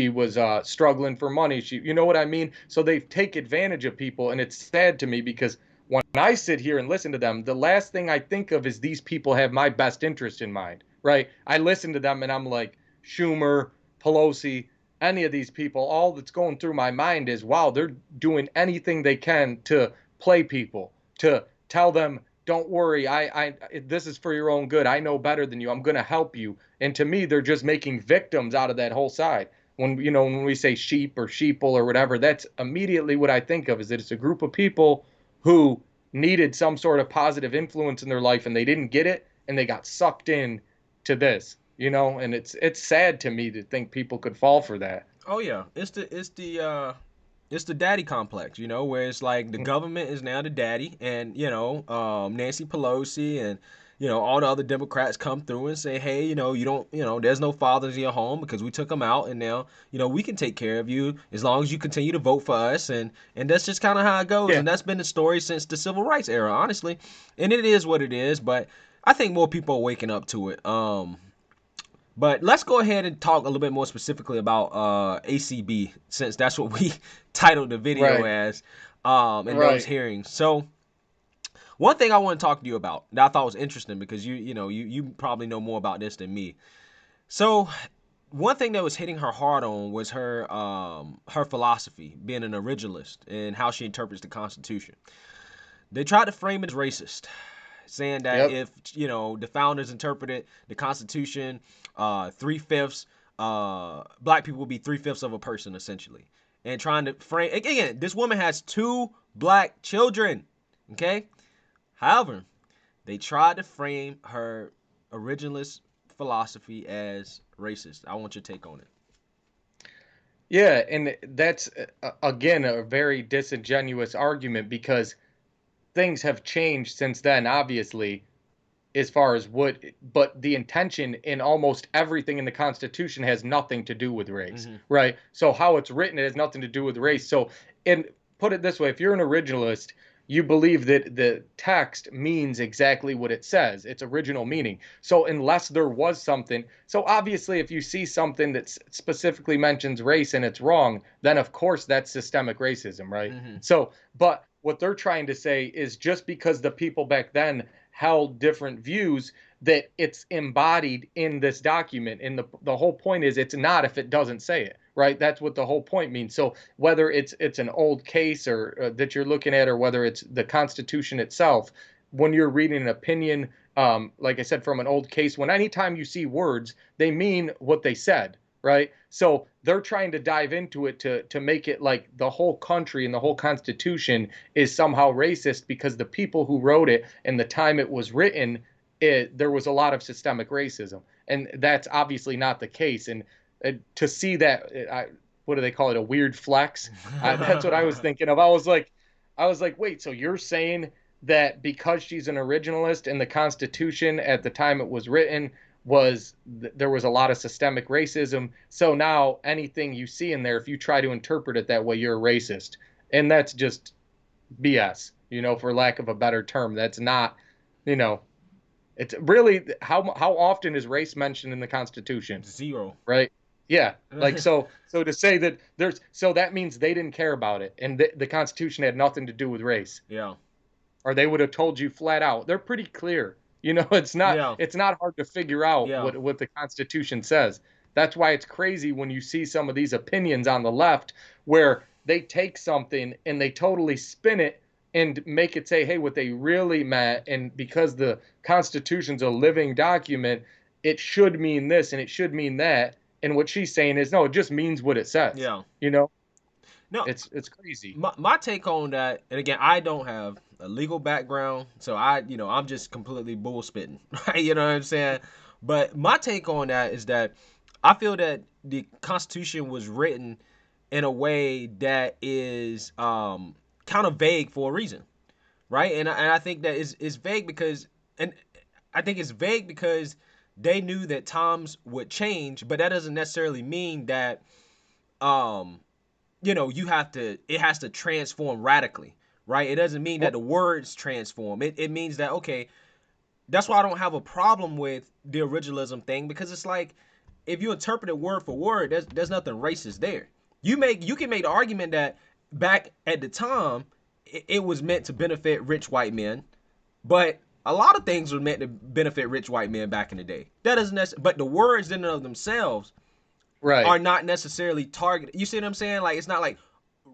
was struggling for money, you know what I mean, so they take advantage of people. And it's sad to me because when I sit here and listen to them, the last thing I think of is these people have my best interest in mind, right? I listen to them and I'm like, Schumer, Pelosi, any of these people, all that's going through my mind is, wow, they're doing anything they can to play people, to tell them, don't worry, I this is for your own good, I know better than you, I'm going to help you. And to me, they're just making victims out of that whole side. When we say sheep or sheeple or whatever, that's immediately what I think of, is that it's a group of people who needed some sort of positive influence in their life and they didn't get it and they got sucked in to this. And it's sad to me to think people could fall for that. oh yeah, it's the daddy complex, where it's like the government is now the daddy, and Nancy Pelosi and all the other Democrats come through and say, hey, you don't, there's no fathers in your home because we took them out, and now we can take care of you as long as you continue to vote for us, and that's just kind of how it goes, Yeah. and that's been the story since the civil rights era, honestly, and it is what it is, but I think more people are waking up to it. But let's go ahead and talk a little bit more specifically about ACB, since that's what we titled the video Right. as, and those Right. hearings. So one thing I want to talk to you about that I thought was interesting, because you probably know more about this than me. So one thing that was hitting her hard on was her philosophy, being an originalist, and how she interprets the Constitution. They tried to frame it as racist, saying that Yep. if the founders interpreted the Constitution 3/5, black people would be 3/5 of a person, essentially, and trying to frame, again, this woman has two black children. Okay, however, they tried to frame her originalist philosophy as racist. I want your take on it. Yeah, and that's again a very disingenuous argument because things have changed since then, obviously, as far as but the intention in almost everything in the Constitution has nothing to do with race, Hmm. right? So how it's written, it has nothing to do with race. So, and put it this way, if you're an originalist, you believe that the text means exactly what it says, its original meaning. So unless there was something, so obviously if you see something that specifically mentions race and it's wrong, then of course that's systemic racism, right? Hmm. So, but what they're trying to say is just because the people back then held different views, that it's embodied in this document. And the whole point is it's not if it doesn't say it, right? That's what the whole point means. So whether it's an old case or that you're looking at, or whether it's the Constitution itself, when you're reading an opinion, like I said, from an old case, when anytime you see words, they mean what they said, right? So they're trying to dive into it to make it like the whole country and the whole Constitution is somehow racist because the people who wrote it and the time it was written, there was a lot of systemic racism, and that's obviously not the case. And to see that, what do they call it? A weird flex. That's what I was thinking of. I was like, wait, so you're saying that because she's an originalist and the Constitution at the time it was written there was a lot of systemic racism. So now anything you see in there, if you try to interpret it that way, you're a racist. And that's just BS, for lack of a better term. That's not, you know, it's really how often is race mentioned in the Constitution, Zero. right? Yeah, like so to say that there's so that means they didn't care about it, and the Constitution had nothing to do with race, Yeah. or they would have told you flat out. They're pretty clear. Yeah. it's not hard to figure out Yeah. what the Constitution says. That's why it's crazy when you see some of these opinions on the left where they take something and they totally spin it and make it say, hey, what they really meant, and because the Constitution's a living document, it should mean this and it should mean that. And what she's saying is, no, it just means what it says. Yeah. You know, No, it's crazy. my take on that, and again, I don't have a legal background, so I'm just completely bull spitting, right? You know what I'm saying? But my take on that is that I feel that the Constitution was written in a way that is kind of vague for a reason, right? And I think that is vague because, and I think it's vague because they knew that times would change, but that doesn't necessarily mean that um it has to transform radically, right? It doesn't mean that Well, the words transform. It means that, okay, that's why I don't have a problem with the originalism thing, because it's like, if you interpret it word for word, there's nothing racist there. You can make the argument that back at the time it was meant to benefit rich white men, but a lot of things were meant to benefit rich white men back in the day. That doesn't necessarily, but the words in and of themselves right, are not necessarily targeted. You see what I'm saying? Like, it's not like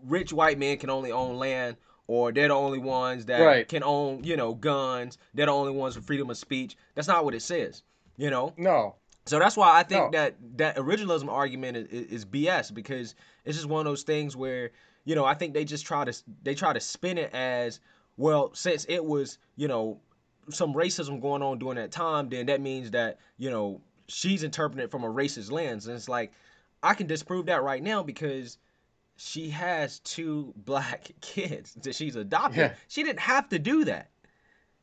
rich white men can only own land, or they're the only ones that right. can own, guns. They're the only ones with freedom of speech. That's not what it says, you know? No, So that's why I think no. that originalism argument is BS, because it's just one of those things where, I think they try to spin it as, well, since it was, some racism going on during that time, then that means that, she's interpreting it from a racist lens. And it's like, I can disprove that right now, because she has two black kids that she's adopted. Yeah. She didn't have to do that.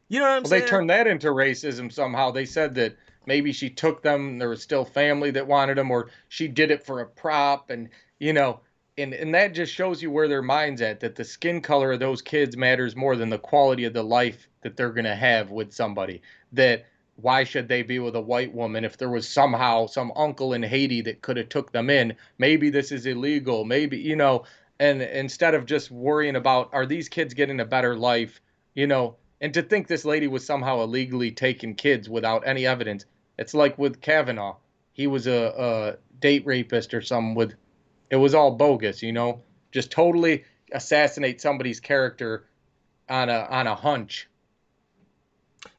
You know what I'm Well, they saying? turned that into racism somehow. They said that maybe she took them, there was still family that wanted them, or she did it for a prop, and you know, and that just shows you where their mind's at. That the skin color of those kids matters more than the quality of the life that they're gonna have with somebody. That why should they be with a white woman if there was somehow some uncle in Haiti that could have took them in? Maybe this is illegal. Maybe and instead of just worrying about are these kids getting a better life, you know, and to think this lady was somehow illegally taking kids without any evidence, it's like with Kavanaugh. He was a date rapist or something with, it was all bogus, just totally assassinate somebody's character on a hunch.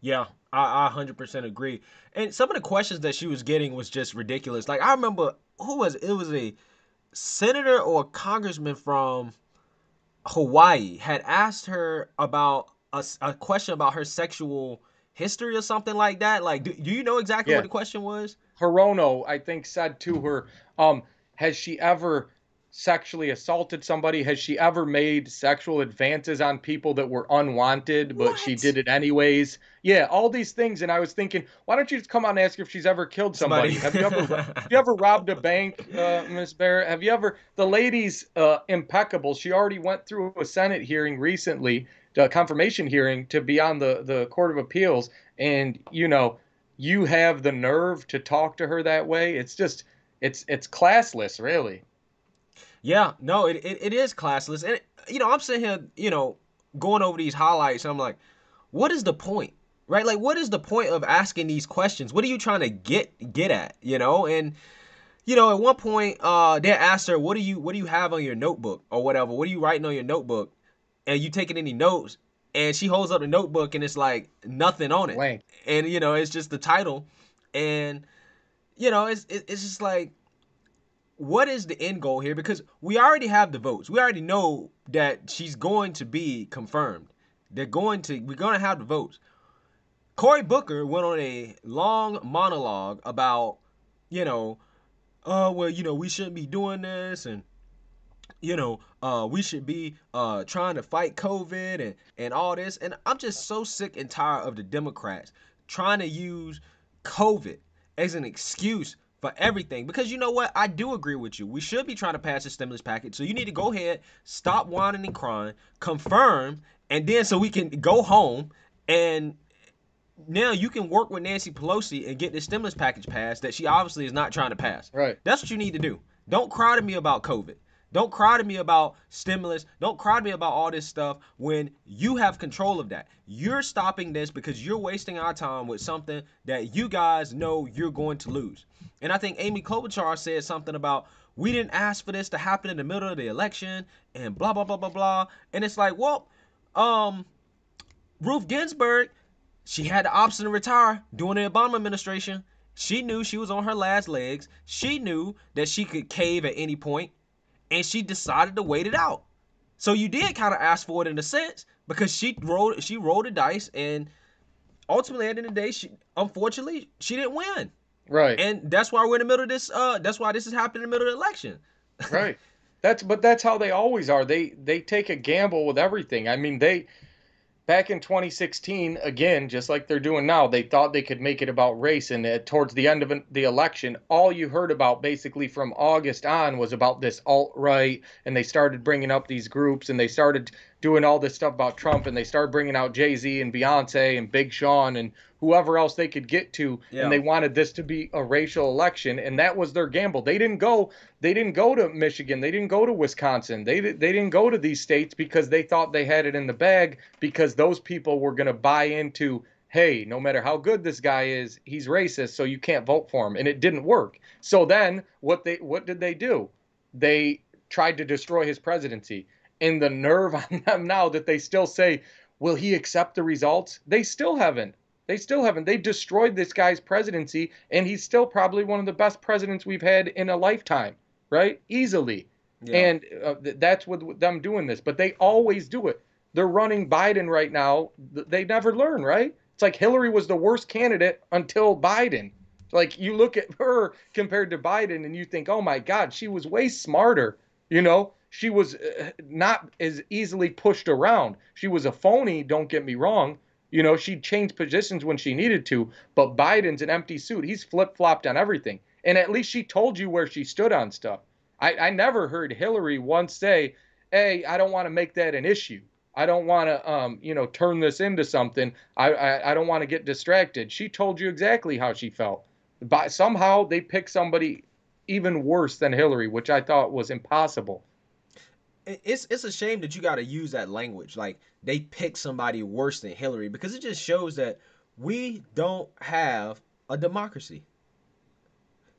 Yeah, I 100% agree. And some of the questions that she was getting was just ridiculous. Like, I remember, it was a senator or a congressman from Hawaii had asked her about a question about her sexual history or something like that. Like, do you know exactly what Yeah. the question was? Hirono, I think, said to her, has she ever sexually assaulted somebody? Has she ever made sexual advances on people that were unwanted, but she What? did it anyways? Yeah, all these things. And I was thinking, why don't you just come on and ask her if she's ever killed Somebody. somebody? Have you ever robbed a bank, Miss Barrett? Have you ever? The lady's impeccable. She already went through a Senate hearing recently, a confirmation hearing to be on the Court of Appeals, and you have the nerve to talk to her that way. It's just it's classless, really. Yeah, no, it is classless. And, I'm sitting here, going over these highlights. And I'm like, what is the point? Right? Like, what is the point of asking these questions? What are you trying to get at? And at one point, they asked her, what do you have on your notebook or whatever? What are you writing on your notebook? And you taking any notes? And she holds up the notebook and it's like nothing on it. Blank. And it's just the title. And it's just like, what is the end goal here? Because we already have the votes. We already know that she's going to be confirmed. We're going to have the votes. Cory Booker went on a long monologue about, well, we shouldn't be doing this, and we should be trying to fight COVID and all this. And I'm just so sick and tired of the Democrats trying to use COVID as an excuse for everything. Because you know what? I do agree with you. We should be trying to pass a stimulus package. So you need to go ahead, stop whining and crying, confirm, and then so we can go home and now you can work with Nancy Pelosi and get this stimulus package passed that she obviously is not trying to pass. Right. That's what you need to do. Don't cry to me about COVID. Don't cry to me about stimulus. Don't cry to me about all this stuff when you have control of that. You're stopping this because you're wasting our time with something that you guys know you're going to lose. And I think Amy Klobuchar said something about we didn't ask for this to happen in the middle of the election and blah blah blah blah blah. And it's like, well, Ruth Ginsburg, she had the option to retire during the Obama administration. She knew she was on her last legs. She knew that she could cave at any point, and she decided to wait it out. So you did kind of ask for it in a sense because she rolled the dice, and ultimately at the end of the day, unfortunately she didn't win. Right. And that's why we're in the middle of this. That's why this is happening in the middle of the election. Right. That's how they always are. They take a gamble with everything. I mean, back in 2016, again, just like they're doing now, they thought they could make it about race. And towards the end of the election, all you heard about basically from August on was about this alt-right. And they started bringing up these groups and they started doing all this stuff about Trump. And they started bringing out Jay-Z and Beyonce and Big Sean and whoever else they could get to. Yeah. And they wanted this to be a racial election. And that was their gamble. They didn't go to Michigan. They didn't go to Wisconsin. They didn't go to these states because they thought they had it in the bag because those people were going to buy into, hey, no matter how good this guy is, he's racist, so you can't vote for him. And it didn't work. So then what did they do? They tried to destroy his presidency. And the nerve on them now that they still say, will he accept the results? They still haven't. They destroyed this guy's presidency, and he's still probably one of the best presidents we've had in a lifetime, right? Easily. Yeah. And that's with them doing this. But they always do it. They're running Biden right now. They never learn, right? It's like Hillary was the worst candidate until Biden. Like, you look at her compared to Biden, and you think, oh, my God, she was way smarter, you know? She was not as easily pushed around. She was a phony, don't get me wrong. You know, she changed positions when she needed to, but Biden's an empty suit. He's flip-flopped on everything. And at least she told you where she stood on stuff. I never heard Hillary once say, hey, I don't want to make that an issue. I don't want to, turn this into something. I don't want to get distracted. She told you exactly how she felt. But somehow they picked somebody even worse than Hillary, which I thought was impossible. It's a shame that you got to use that language. Like, they pick somebody worse than Hillary because it just shows that we don't have a democracy.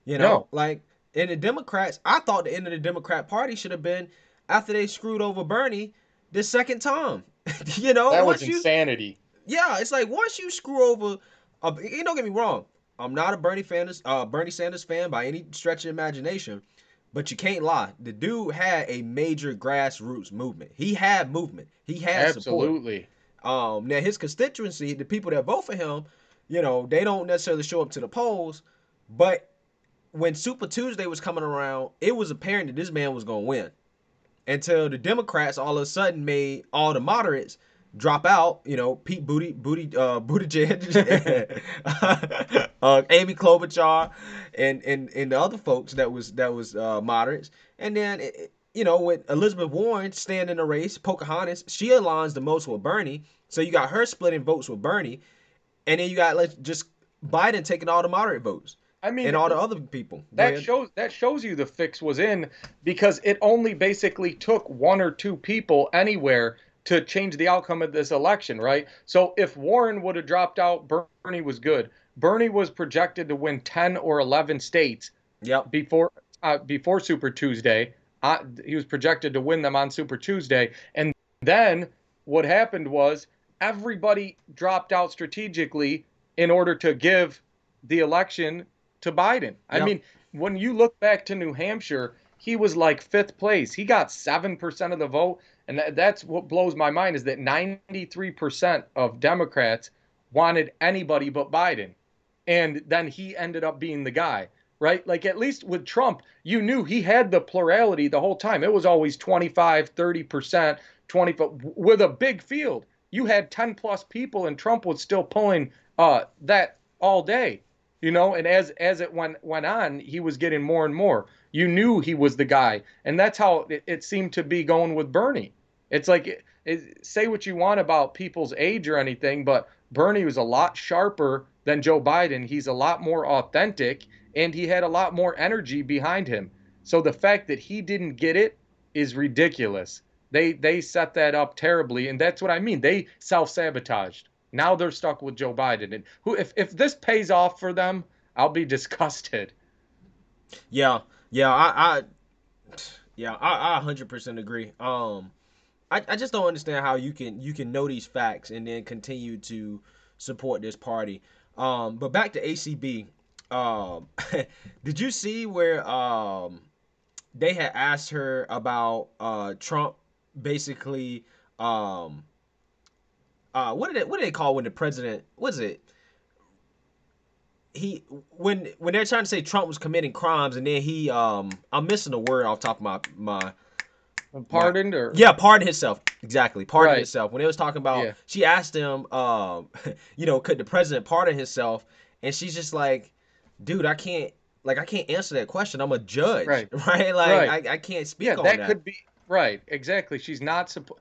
You know, No. Like, in the Democrats, I thought the end of the Democrat Party should have been after they screwed over Bernie the second time. That was insanity. Yeah, it's like once you screw over, don't get me wrong, I'm not a Bernie Sanders fan by any stretch of imagination. But you can't lie. The dude had a major grassroots movement. He had movement. He had Absolutely. support. Now, his constituency, the people that vote for him, they don't necessarily show up to the polls. But when Super Tuesday was coming around, it was apparent that this man was going to win. Until the Democrats all of a sudden made all the moderates drop out, Pete Buttigieg, Amy Klobuchar, and the other folks that was moderates, and then with Elizabeth Warren staying in the race, Pocahontas, she aligns the most with Bernie, so you got her splitting votes with Bernie, and then you got just Biden taking all the moderate votes. I mean, and all the other people. That shows you the fix was in because it only basically took one or two people anywhere to change the outcome of this election, right? So if Warren would have dropped out, Bernie was good. Bernie was projected to win 10 or 11 states before Super Tuesday. He was projected to win them on Super Tuesday. And then what happened was everybody dropped out strategically in order to give the election to Biden. I mean, when you look back to New Hampshire, he was like 5th place. He got 7% of the vote. And that's what blows my mind is that 93% of Democrats wanted anybody but Biden. And then he ended up being the guy, right? Like, at least with Trump, you knew he had the plurality the whole time. It was always 25, 30%, 20, with a big field. You had 10 plus people and Trump was still pulling that all day. And as it went on, he was getting more and more. You knew he was the guy. And that's how it seemed to be going with Bernie. It's like, say what you want about people's age or anything, but Bernie was a lot sharper than Joe Biden. He's a lot more authentic, and he had a lot more energy behind him. So the fact that he didn't get it is ridiculous. They set that up terribly, and that's what I mean. They self-sabotaged. Now they're stuck with Joe Biden. And who if this pays off for them, I'll be disgusted. Yeah, yeah, I 100% agree. I just don't understand how you can know these facts and then continue to support this party. But back to ACB. Did you see where they had asked her about Trump basically what did they call when the president was it he when they're trying to say Trump was committing crimes and then he I'm missing the word off the top of my Pardoned or yeah, pardon himself. Exactly, pardon right? himself. When they was talking about, Yeah, she asked him, could the president pardon himself? And she's just like, dude, I can't answer that question. I'm a judge, right, right? Like, right. I can't Yeah, speak on that that. could be right. Exactly. She's not supposed,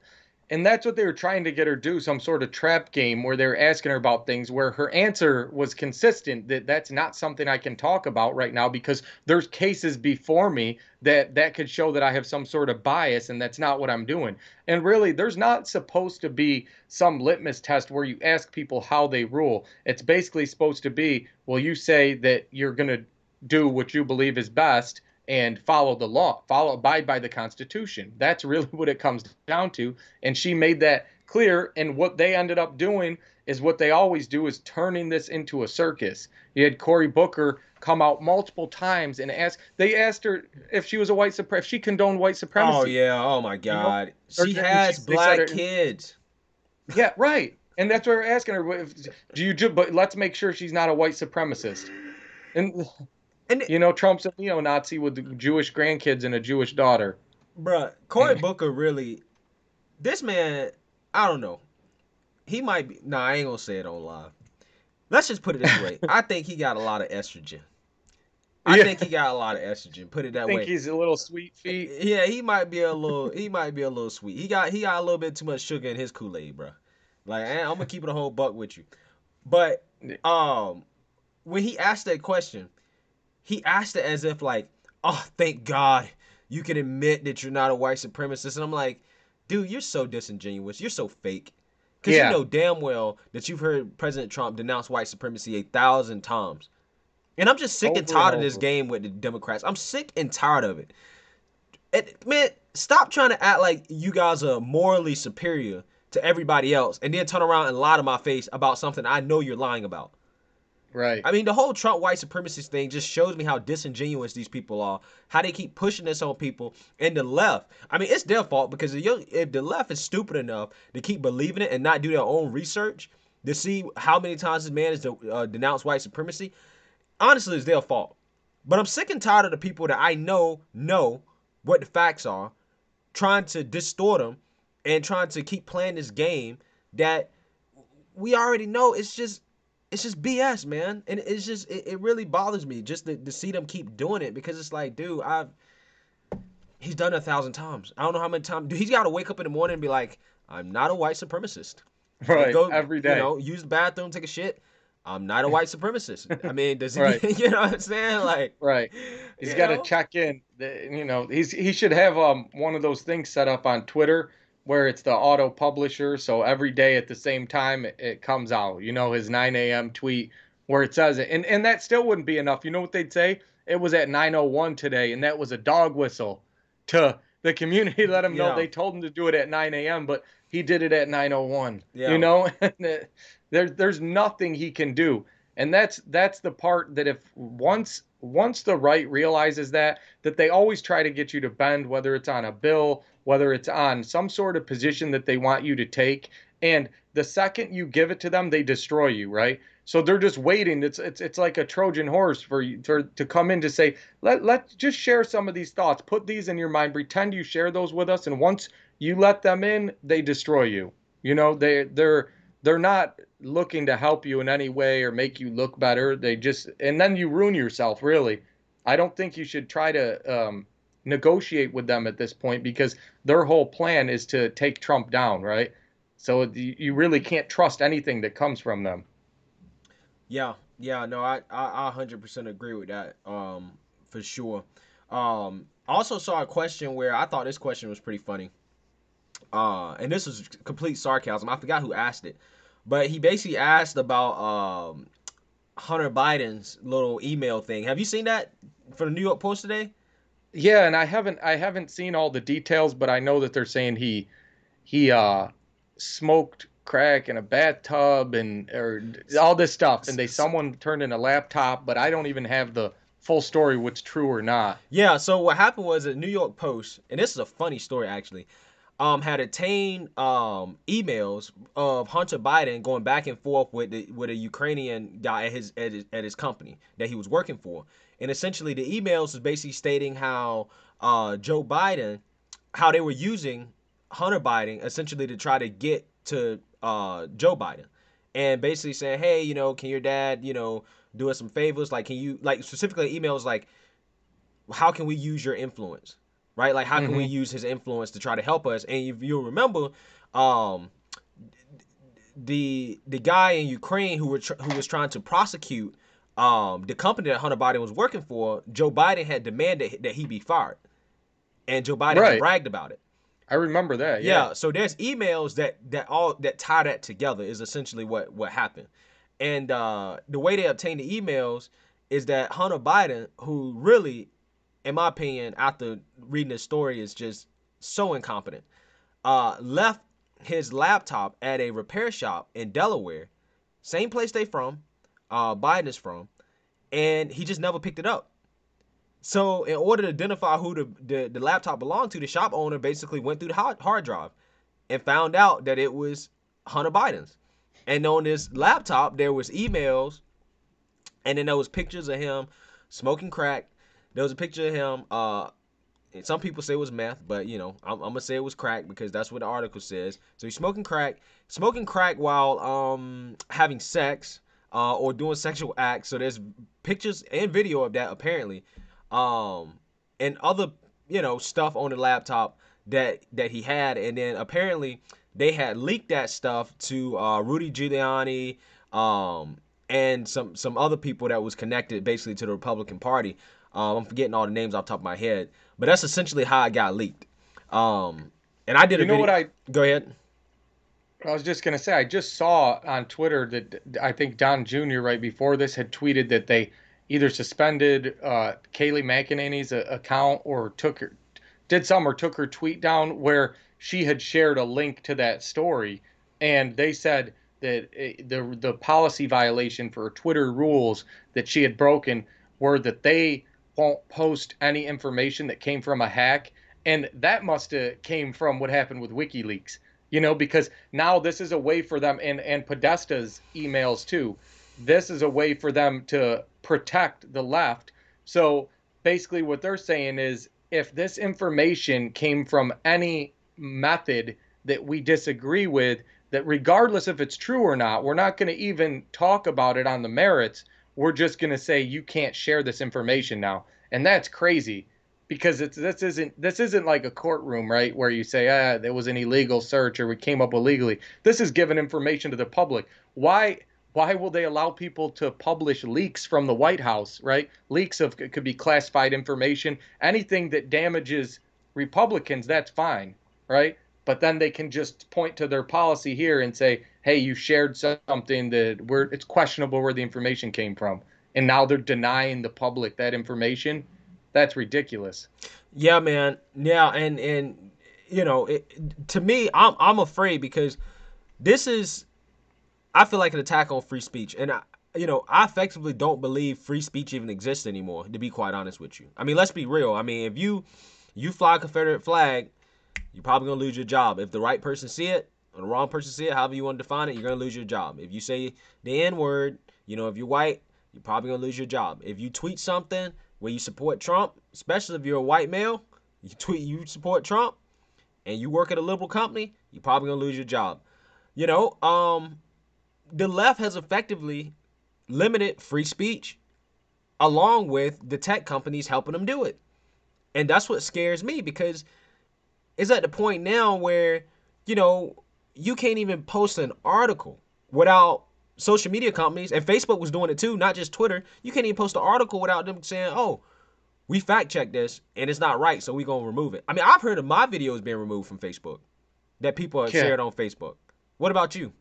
and that's what they were trying to get her to do, some sort of trap game where they're asking her about things where her answer was consistent that that's not something I can talk about right now because there's cases before me that could show that I have some sort of bias and that's not what I'm doing. And really, there's not supposed to be some litmus test where you ask people how they rule. It's basically supposed to be, well, you say that you're going to do what you believe is best and follow the law, abide by the Constitution. That's really what it comes down to. And she made that clear. And what they ended up doing is what they always do is turning this into a circus. You had Cory Booker come out multiple times and they asked her if she was a if she condoned white Oh supremacy, yeah, oh my you know, God, or, she and has they said black it, kids. yeah, right. And that's what they're asking her. Do you but let's make sure she's not a white supremacist. And And Trump's a neo-Nazi with Jewish grandkids and a Jewish daughter. bruh, Cory Booker really, this man, I don't know. He might be. Nah, I ain't gonna say it on live. Let's just put it this way. I think he got a lot of estrogen. I Yeah, think he got a lot of estrogen. Put it that think way. he's a little sweet feet. Yeah, he might be a little. He might be a little sweet. He got a little bit too much sugar in his Kool Aid, bro. Like I'm gonna keep it a whole buck with you. But um, when he asked that question, he asked it as if like, oh, thank God you can admit that you're not a white supremacist. And I'm like, dude, you're so disingenuous. You're so fake. Because you Yeah, know damn well that you've heard President Trump denounce white supremacy 1,000 times. And I'm just sick and over and tired of this over. game with the Democrats. I'm sick and tired of it. Man, stop trying to act like you guys are morally superior to everybody else and then turn around and lie to my face about something I know you're lying about. Right. I mean, the whole Trump white supremacist thing just shows me how disingenuous these people are, how they keep pushing this on people. And the left, I mean, it's their fault because if the left is stupid enough to keep believing it and not do their own research to see how many times this man has denounced white supremacy, honestly, it's their fault. But I'm sick and tired of the people that I know what the facts are, trying to distort them and trying to keep playing this game that we already know it's just BS, man. And it really bothers me just to see them keep doing it because it's like, dude, he's done it 1,000 times. I don't know how many times. Dude, he's got to wake up in the morning and be like, I'm not a white supremacist. And Right. go, Every day. use the bathroom, take a shit. I'm not a white supremacist. I mean, does he? Right. You know what I'm saying? Like, Right. He's you got to know? check in. He should have one of those things set up on Twitter where it's the auto publisher. So every day at the same time it comes out. His 9 a.m. tweet where it says it, and that still wouldn't be enough. You know what they'd say? It was at 9:01 today, and that was a dog whistle to the community. Let him know Yeah, they told him to do it at 9 a.m., but he did it at 9:01. yeah, There's nothing he can do. And that's the part that if once the right realizes that they always try to get you to bend, whether it's on a bill, whether it's on some sort of position that they want you to take, and the second you give it to them, they destroy you, right? So they're just waiting. It's like a Trojan horse for you to come in to say, let's just share some of these thoughts, put these in your mind, pretend you share those with us, and once you let them in, they destroy you. They're not looking to help you in any way or make you look better. And then you ruin yourself, really. I don't think you should try to negotiate with them at this point because their whole plan is to take Trump down, right? So you really can't trust anything that comes from them. Yeah, yeah, no, I 100% agree with that. For sure. I also saw a question where I thought this question was pretty funny. And this was complete sarcasm. I forgot who asked it, but he basically asked about Hunter Biden's little email thing. Have you seen that for the New York Post today? Yeah, and I haven't seen all the details, but I know that they're saying he smoked crack in a bathtub and or all this stuff, and they someone turned in a laptop, but I don't even have the full story what's true or not. Yeah, so what happened was the New York Post, and this is a funny story actually, had obtained emails of Hunter Biden going back and forth with a Ukrainian guy at his company that he was working for, and essentially the emails was basically stating how Joe Biden, how they were using Hunter Biden essentially to try to get to Joe Biden, and basically saying, hey, can your dad, do us some favors, like can you, like specifically emails like, how can we use your influence, right? Like, how can we Hmm. use his influence to try to help us? And if you'll remember, um, the guy in Ukraine who was trying to prosecute the company that Hunter Biden was working for, Joe Biden had demanded that he be fired, and Joe Biden had Right. bragged about it. I remember that. Yeah. Yeah, so there's emails that tie that together is essentially what happened. And the way they obtained the emails is that Hunter Biden, who really, in my opinion, after reading this story, is just so incompetent, left his laptop at a repair shop in Delaware, same place they from, Biden is from, and he just never picked it up. So in order to identify who the laptop belonged to, the shop owner basically went through the hard drive and found out that it was Hunter Biden's. And on this laptop, there was emails, and then there was pictures of him smoking crack. There was a picture of him. And some people say it was meth, but I'm gonna say it was crack because that's what the article says. So he's smoking crack while having sex or doing sexual acts. So there's pictures and video of that apparently, um, and other stuff on the laptop that he had, and then apparently they had leaked that stuff to Rudy Giuliani, and some other people that was connected basically to the Republican Party. I'm forgetting all the names off the top of my head, but that's essentially how it got leaked. And I did a You know what video. I Go ahead. I was just gonna say, I just saw on Twitter that I think Don Jr. right before this had tweeted that they either suspended Kayleigh McEnany's account or did some or took her tweet down where she had shared a link to that story, and they said that the policy violation for Twitter rules that she had broken were that they won't post any information that came from a hack, and that must have came from what happened with WikiLeaks. Because now this is a way for them, and Podesta's emails too. This is a way for them to protect the left. So basically, what they're saying is if this information came from any method that we disagree with, that regardless if it's true or not, we're not going to even talk about it on the merits. We're just going to say you can't share this information now. And that's crazy because this isn't like a courtroom, right, where you say there was an illegal search or we came up illegally. This is giving information to the public. Why will they allow people to publish leaks from the White House, right? Leaks of could be classified information, anything that damages Republicans, that's fine, right? But then they can just point to their policy here and say, "Hey, you shared something that it's questionable where the information came from." And now they're denying the public that information. That's ridiculous. Yeah, man. Yeah, and to me, I'm afraid because this is, I feel like an attack on free speech, and I effectively don't believe free speech even exists anymore. To be quite honest with you, I mean, let's be real. I mean, if you fly a Confederate flag, you're probably gonna lose your job. If the right person see it or the wrong person see it, however you want to define it, you're gonna lose your job. If you say the N word, if you're white, you're probably gonna lose your job. If you tweet something where you support Trump, especially if you're a white male, you support Trump and you work at a liberal company, you're probably gonna lose your job. You know, the left has effectively limited free speech along with the tech companies helping them do it. And that's what scares me because it's at the point now where, you know, you can't even post an article without social media companies, and Facebook was doing it too, not just Twitter. You can't even post an article without them saying, "Oh, we fact checked this and it's not right, so we gonna remove it." I mean, I've heard of my videos being removed from Facebook that people have Yeah. shared on Facebook. What about you?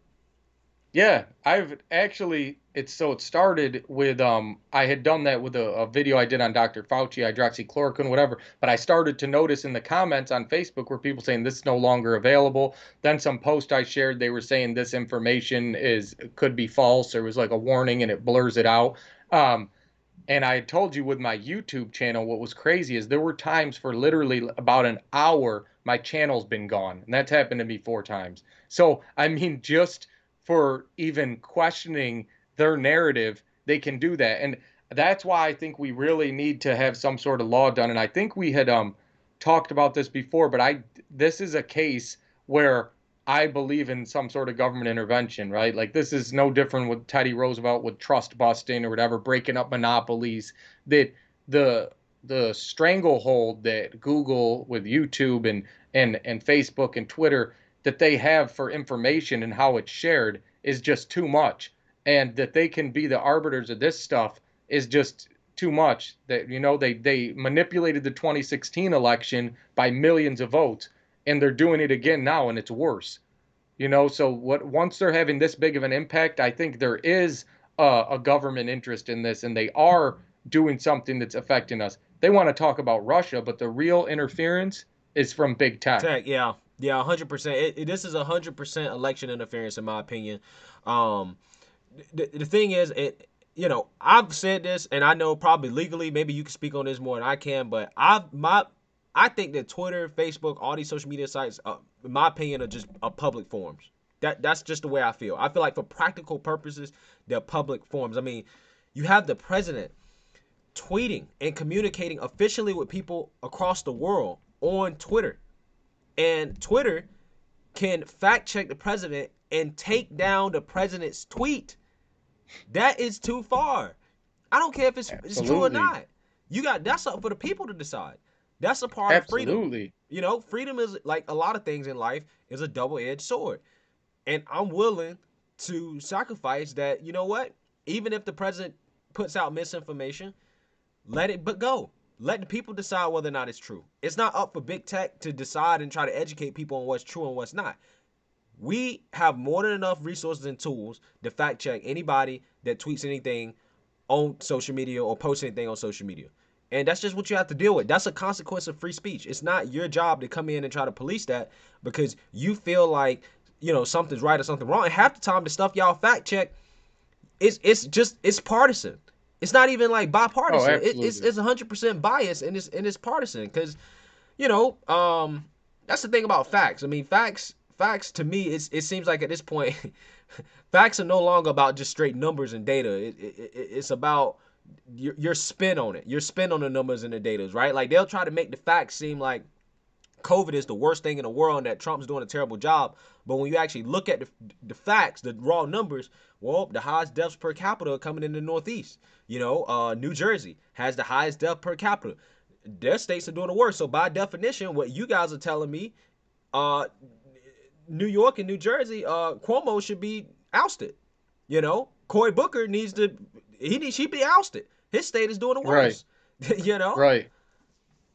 Yeah, I've actually it started with I had done that with a video I did on Dr. Fauci, hydroxychloroquine, whatever, but I started to notice in the comments on Facebook where people saying this is no longer available. Then some post I shared, they were saying this information is could be false. There was like a warning and it blurs it out. Um, and I told you with my YouTube channel, what was crazy is there were times for literally about an hour, my channel's been gone. And that's happened to me 4 times. So, I mean, just for even questioning their narrative, they can do that. And that's why I think we really need to have some sort of law done. And I think we had talked about this before, but this is a case where I believe in some sort of government intervention, right? Like this is no different with Teddy Roosevelt with trust busting or whatever, breaking up monopolies. That the the stranglehold that Google with YouTube and Facebook and Twitter that they have for information and how it's shared is just too much, and that they can be the arbiters of this stuff is just too much. That they manipulated the 2016 election by millions of votes, and they're doing it again now, and it's worse. So once they're having this big of an impact, I think there is a government interest in this, and they are doing something that's affecting us. They want to talk about Russia, but the real interference is from big tech. Tech, yeah, yeah, 100%. This is 100% election interference, in my opinion. Um, the thing is, I've said this, and I know probably legally, maybe you can speak on this more than I can, but I think that Twitter, Facebook, all these social media sites, in my opinion, are just public forums. That's just the way I feel. I feel like for practical purposes, they're public forums. I mean, you have the president tweeting and communicating officially with people across the world on Twitter, and Twitter can fact check the president and take down the president's tweet. That is too far. I don't care if it's true or Absolutely. not. That's something for the people to decide. That's a part of freedom. Absolutely. Freedom is like a lot of things in life is a double-edged sword. And I'm willing to sacrifice that, you know what? Even if the president puts out misinformation, let it but go. Let the people decide whether or not it's true. It's not up for big tech to decide and try to educate people on what's true and what's not. We have more than enough resources and tools to fact check anybody that tweets anything on social media or posts anything on social media. And that's just what you have to deal with. That's a consequence of free speech. It's not your job to come in and try to police that because you feel like, something's right or something wrong. And half the time the stuff y'all fact check, it's partisan. It's not even like Oh, bipartisan. It's absolutely. 100% biased and it's partisan because you know that's the thing about facts. I mean, facts to me it seems like at this point facts are no longer about just straight numbers and data. It's about your spin on it. Your spin on the numbers and the data, right? Like they'll try to make the facts seem like COVID is the worst thing in the world and that Trump's doing a terrible job. But when you actually look at the facts, the raw numbers, well, the highest deaths per capita are coming in the Northeast. New Jersey has the highest death per capita. Their states are doing the worst. So by definition, what you guys are telling me, uh, New York and New Jersey, Cuomo should be ousted. Cory Booker he should be ousted. His state is doing the Right. worst. you know, Right.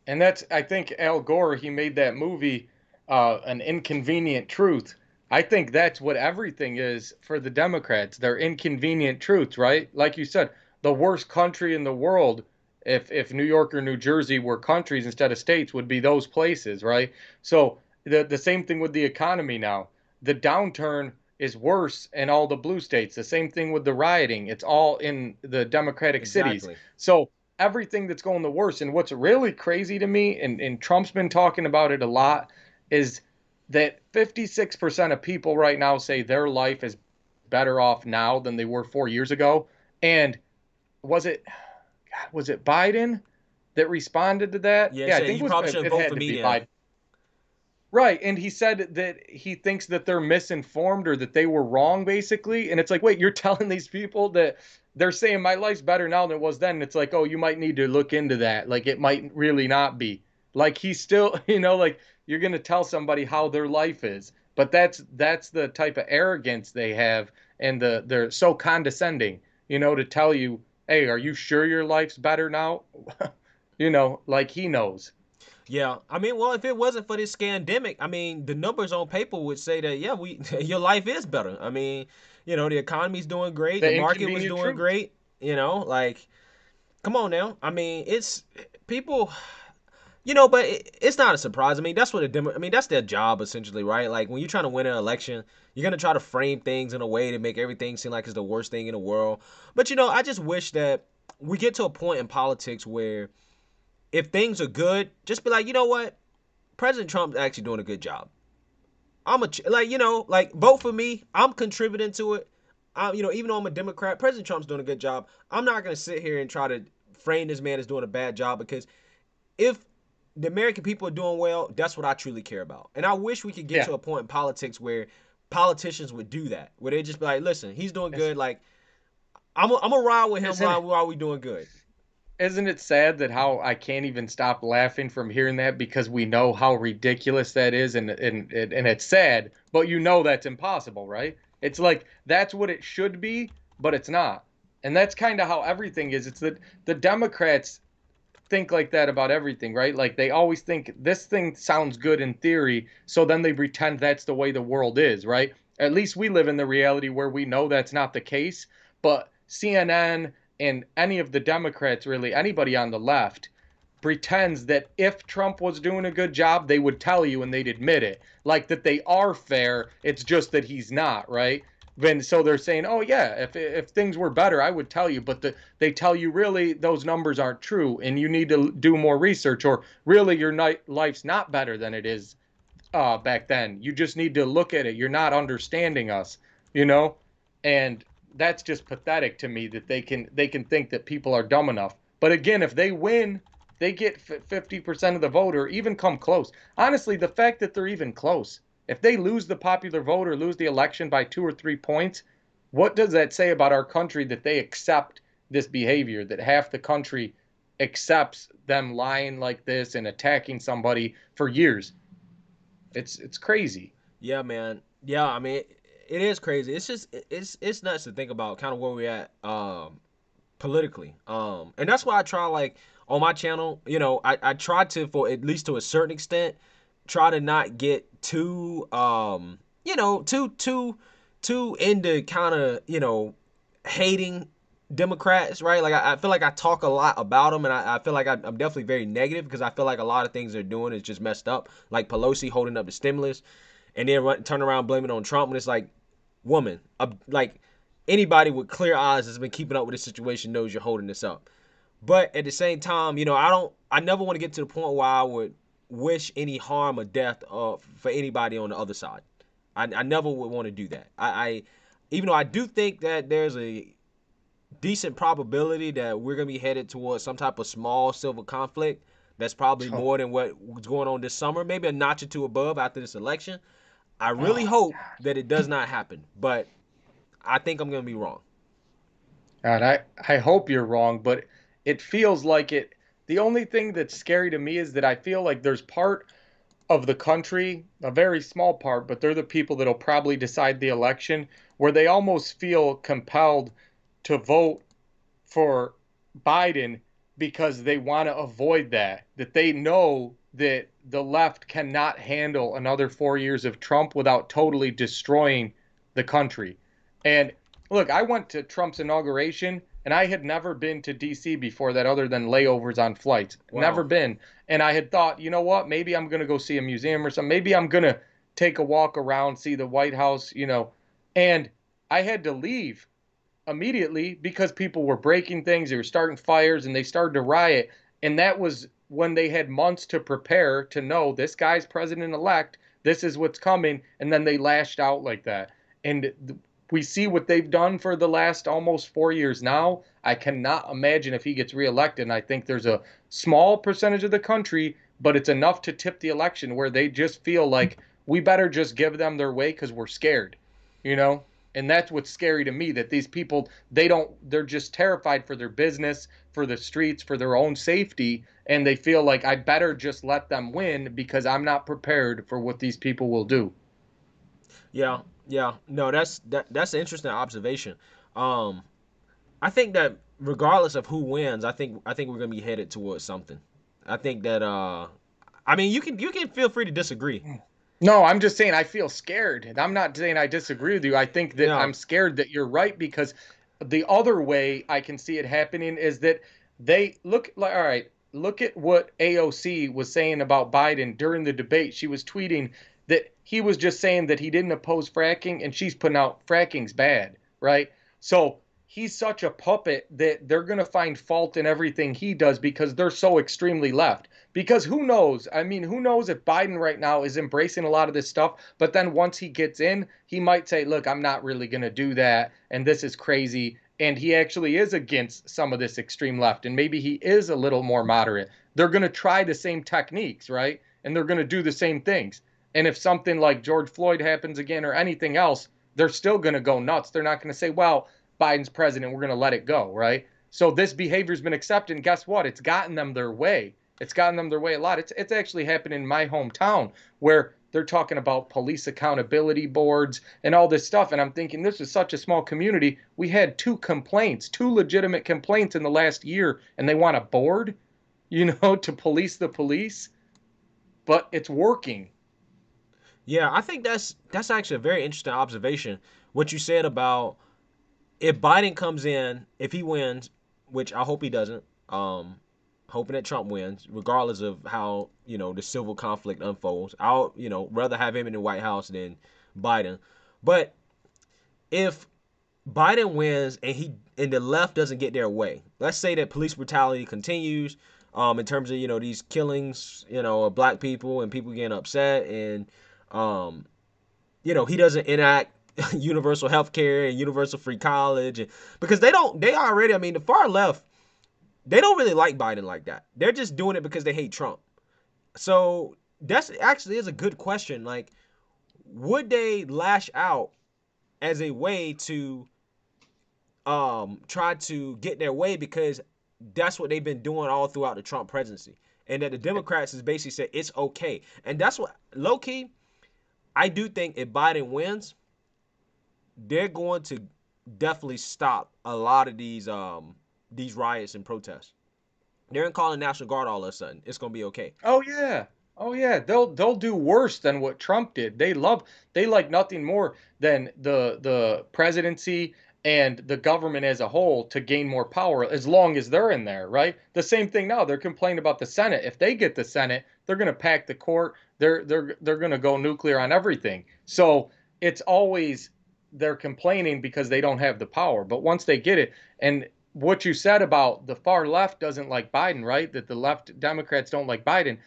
And I think Al Gore, he made that movie, An Inconvenient Truth. I think that's what everything is for the Democrats. They're inconvenient truths, right? Like you said, the worst country in the world, if New York or New Jersey were countries instead of states, would be those places, right? So the same thing with the economy now. The downturn is worse in all the blue states. The same thing with the rioting. It's all in the Democratic cities. exactly. So everything that's going the worst. And what's really crazy to me, and Trump's been talking about it a lot, is that 56% of people right now say their life is better off now than they were 4 years ago. And was it was it Biden that responded to that? Yeah, Yeah, I saying think you probably shouldn't it vote had for to me be then. Biden. Right, and he said that he thinks that they're misinformed or that they were wrong, basically. And it's like, wait, you're telling these people that they're saying my life's better now than it was then. And it's like, oh, you might need to look into that. Like, it might really not be. Like, he's still, like, you're going to tell somebody how their life is. But that's the type of arrogance they have, and they're so condescending, to tell you, hey, are you sure your life's better now? Like he knows. Yeah, I mean, well, if it wasn't for this scandemic, I mean, the numbers on paper would say that yeah, we your life is better. I mean, the economy's doing great, the The market was inconvenient doing truth. great. Like, come on now. I mean, it's people. But it's not a surprise. I mean, that's what I mean, that's their job essentially, right? Like when you're trying to win an election, you're gonna try to frame things in a way to make everything seem like it's the worst thing in the world. But I just wish that we get to a point in politics where if things are good, just be like, you know what, President Trump's actually doing a good job. Like vote for me. I'm contributing to it. Even though I'm a Democrat, President Trump's doing a good job. I'm not gonna sit here and try to frame this man as doing a bad job because if the American people are doing well, that's what I truly care about. And I wish we could get Yeah. to a point in politics where politicians would do that, where they just be like, listen, he's doing It's, good. Like I'm a ride with him isn't while we doing good. isn't it sad that how I can't even stop laughing from hearing that because we know how ridiculous that is, and it's sad, but that's impossible, right? It's like that's what it should be, but it's not. And that's kind of how everything is. It's that the Democrats think like that about everything, right? Like they always think this thing sounds good in theory, so then they pretend that's the way the world is, right? At least we live in the reality where we know that's not the case, but CNN and any of the Democrats, really anybody on the left, pretends that if Trump was doing a good job, they would tell you and they'd admit it. Like that they are fair, it's just that he's not, right? Then so they're saying, "Oh yeah, if things were better, I would tell you." But they tell you really those numbers aren't true, and you need to do more research, or really your life's not better than it is back then. You just need to look at it. You're not understanding us, you know, and that's just pathetic to me that they can think that people are dumb enough. But again, if they win, they get 50% of the vote or even come close. Honestly, the fact that they're even close, if they lose the popular vote or lose the election by 2 or 3 points, what does that say about our country that they accept this behavior, that half the country accepts them lying like this and attacking somebody for years? It's crazy. Yeah, man. Yeah, I mean, it is crazy. It's just it's nuts to think about kind of where we're at politically. And that's why I try like on my channel, I try to for at least to a certain extent try to not get too too into kind of, hating Democrats, right? Like I feel like I talk a lot about them, and I feel like I'm definitely very negative because I feel like a lot of things they're doing is just messed up. Like Pelosi holding up the stimulus, and then turn around blaming it on Trump, and it's like, woman, like anybody with clear eyes that's been keeping up with this situation knows you're holding this up. But at the same time, I never want to get to the point where I would wish any harm or death for anybody on the other side. I never would want to do that. Even though I do think that there's a decent probability that we're gonna be headed towards some type of small civil conflict. That's probably Oh, more than what's going on this summer, maybe a notch or two above after this election. I really oh hope that it does not happen, but I think I'm gonna be wrong. God, I hope you're wrong, but it feels like it. The only thing that's scary to me is that I feel like there's part of the country, a very small part, but they're the people that'll probably decide the election, where they almost feel compelled to vote for Biden because they want to avoid that they know that the left cannot handle another 4 years of Trump without totally destroying the country. And look, I went to Trump's inauguration and I had never been to DC before that other than layovers on flights. Never Wow. been. And I had thought, you know what? Maybe I'm going to go see a museum or something. Maybe I'm going to take a walk around, see the White House. And I had to leave immediately because people were breaking things, they were starting fires, and they started to riot. And that was when they had months to prepare to know this guy's president elect, this is what's coming. And then they lashed out like that. And we see what they've done for the last almost 4 years now. I cannot imagine if he gets reelected. And I think there's a small percentage of the country, but it's enough to tip the election where they just feel like we better just give them their way because we're scared, you know? And that's what's scary to me, that these people, they're just terrified for their business, for the streets, for their own safety, and they feel like I better just let them win because I'm not prepared for what these people will do. Yeah, yeah. No, that's an interesting observation. Um, I think that regardless of who wins, I think we're gonna be headed towards something. I think that I mean you can feel free to disagree. No, I'm just saying I feel scared. I'm not saying I disagree with you. I think that Yeah, I'm scared that you're right because the other way I can see it happening is that they look like, all right, look at what AOC was saying about Biden during the debate. She was tweeting that he was just saying that he didn't oppose fracking and she's putting out fracking's bad, right? So he's such a puppet that they're going to find fault in everything he does because they're so extremely left. Because who knows? I mean, who knows if Biden right now is embracing a lot of this stuff, but then once he gets in, he might say, look, I'm not really going to do that. And this is crazy. And he actually is against some of this extreme left. And maybe he is a little more moderate. They're going to try the same techniques, right? And they're going to do the same things. And if something like George Floyd happens again or anything else, they're still going to go nuts. They're not going to say, well, Biden's president, we're going to let it go, right? So this behavior's been accepted. And guess what? It's gotten them their way. It's gotten them their way a lot. It's actually happened in my hometown where they're talking about police accountability boards and all this stuff. And I'm thinking this is such a small community. We had two complaints, two legitimate complaints in the last year, and they want a board, to police the police. But it's working. yeah. I think that's actually a very interesting observation. What you said about if Biden comes in, if he wins, which I hope he doesn't. Hoping that Trump wins, regardless of how the civil conflict unfolds. I'll rather have him in the White House than Biden. But if Biden wins and the left doesn't get their way, let's say that police brutality continues, in terms of these killings, of black people and people getting upset, and um, he doesn't enact universal health care and universal free college, because they already, I mean, the far left, they don't really like Biden like that. They're just doing it because they hate Trump. So that's actually is a good question. Like, would they lash out as a way to try to get their way, because that's what they've been doing all throughout the Trump presidency, and that the Democrats has basically said it's okay, and that's what low key I do think if Biden wins, they're going to definitely stop a lot of these riots and protests. They're gonna call the National Guard all of a sudden. It's gonna be okay. Oh yeah. Oh yeah. They'll do worse than what Trump did. They like nothing more than the presidency and the government as a whole to gain more power as long as they're in there, right? The same thing now. They're complaining about the Senate. If they get the Senate, they're going to pack the court. They're going to go nuclear on everything. So it's always they're complaining because they don't have the power. But once they get it, and what you said about the far left doesn't like Biden, right? That the left Democrats don't like Biden.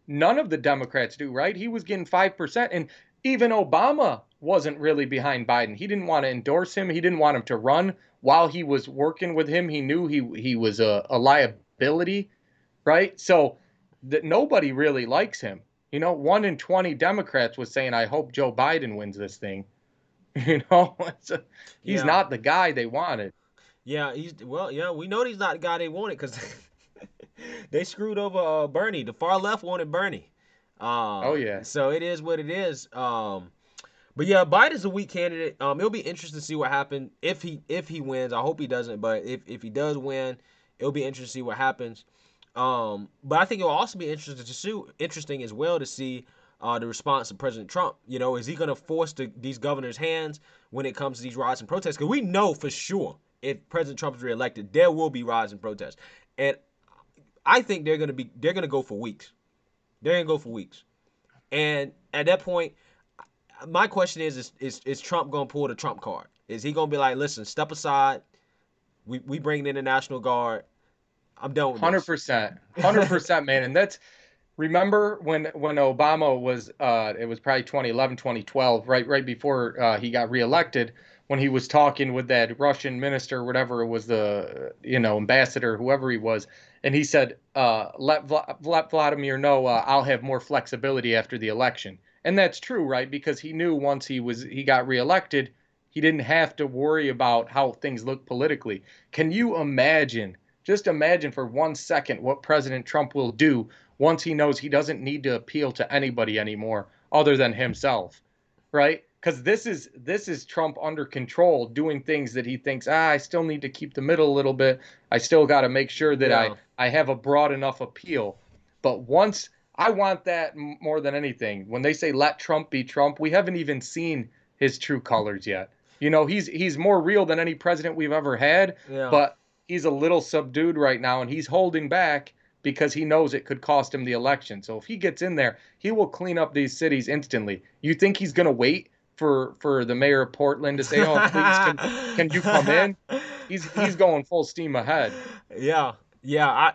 None of the Democrats do, right? He was getting 5%. And even Obama wasn't really behind Biden. He didn't want to endorse him. He didn't want him to run. While he was working with him, he knew he was a liability, right? So that nobody really likes him. 1 in 20 Democrats was saying, I hope Joe Biden wins this thing. He's Yeah, not the guy they wanted. yeah. Yeah. We know he's not the guy they wanted, because they screwed over Bernie. The far left wanted Bernie. Oh, yeah. So it is what it is. But yeah, Biden's a weak candidate. It'll be interesting to see what happens if he wins. I hope he doesn't, but if he does win, it'll be interesting to see what happens. But I think it'll also be interesting as well to see the response of President Trump. Is he going to force these governors' hands when it comes to these riots and protests? Because we know for sure if President Trump is reelected, there will be riots and protests, and I think they're gonna go for weeks. They're gonna go for weeks, and at that point, my question is Trump gonna pull the Trump card? Is he gonna be like, listen, step aside? We bring in the National Guard. I'm done with this. 100%. 100%, man. And that's remember when Obama was it was probably 2011, 2012, right before he got reelected, when he was talking with that Russian minister, whatever it was, the ambassador, whoever he was, and he said, let Vladimir know I'll have more flexibility after the election. And that's true, right? Because he knew once he got reelected, he didn't have to worry about how things look politically. Can you imagine? Just imagine for 1 second what President Trump will do once he knows he doesn't need to appeal to anybody anymore other than himself, right? because this is Trump under control, doing things that he thinks, I still need to keep the middle a little bit. I still got to make sure that I Yeah. I have a broad enough appeal. But once I want that more than anything. When they say let Trump be Trump, we haven't even seen his true colors yet. He's more real than any president we've ever had, Yeah. but he's a little subdued right now, and he's holding back because he knows it could cost him the election. So if he gets in there, he will clean up these cities instantly. You think he's going to wait for the mayor of Portland to say, "Oh, please, can you come in?" He's going full steam ahead. Yeah, yeah.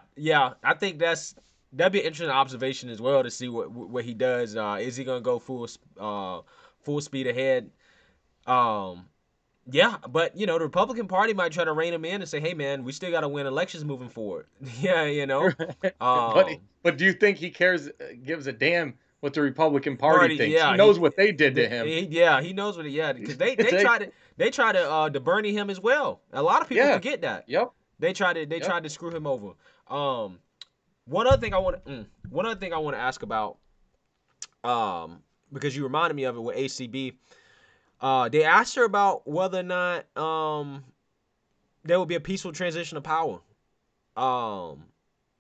I think that'd be an interesting observation as well to see what he does. Is he gonna go full speed ahead? Um, yeah, but the Republican Party might try to rein him in and say, "Hey, man, we still got to win elections moving forward." Yeah, but um, but do you think he cares, gives a damn what the Republican Party Party, thinks? He yeah, knows what they did to him. he knows what, yeah, because they they, try to Bernie him as well. A lot of people yeah, forget that yep, they yep. tried to screw him over. Um, one other thing I want to ask about, um, because you reminded me of it with ACB. They asked her about whether or not there would be a peaceful transition of power. Um,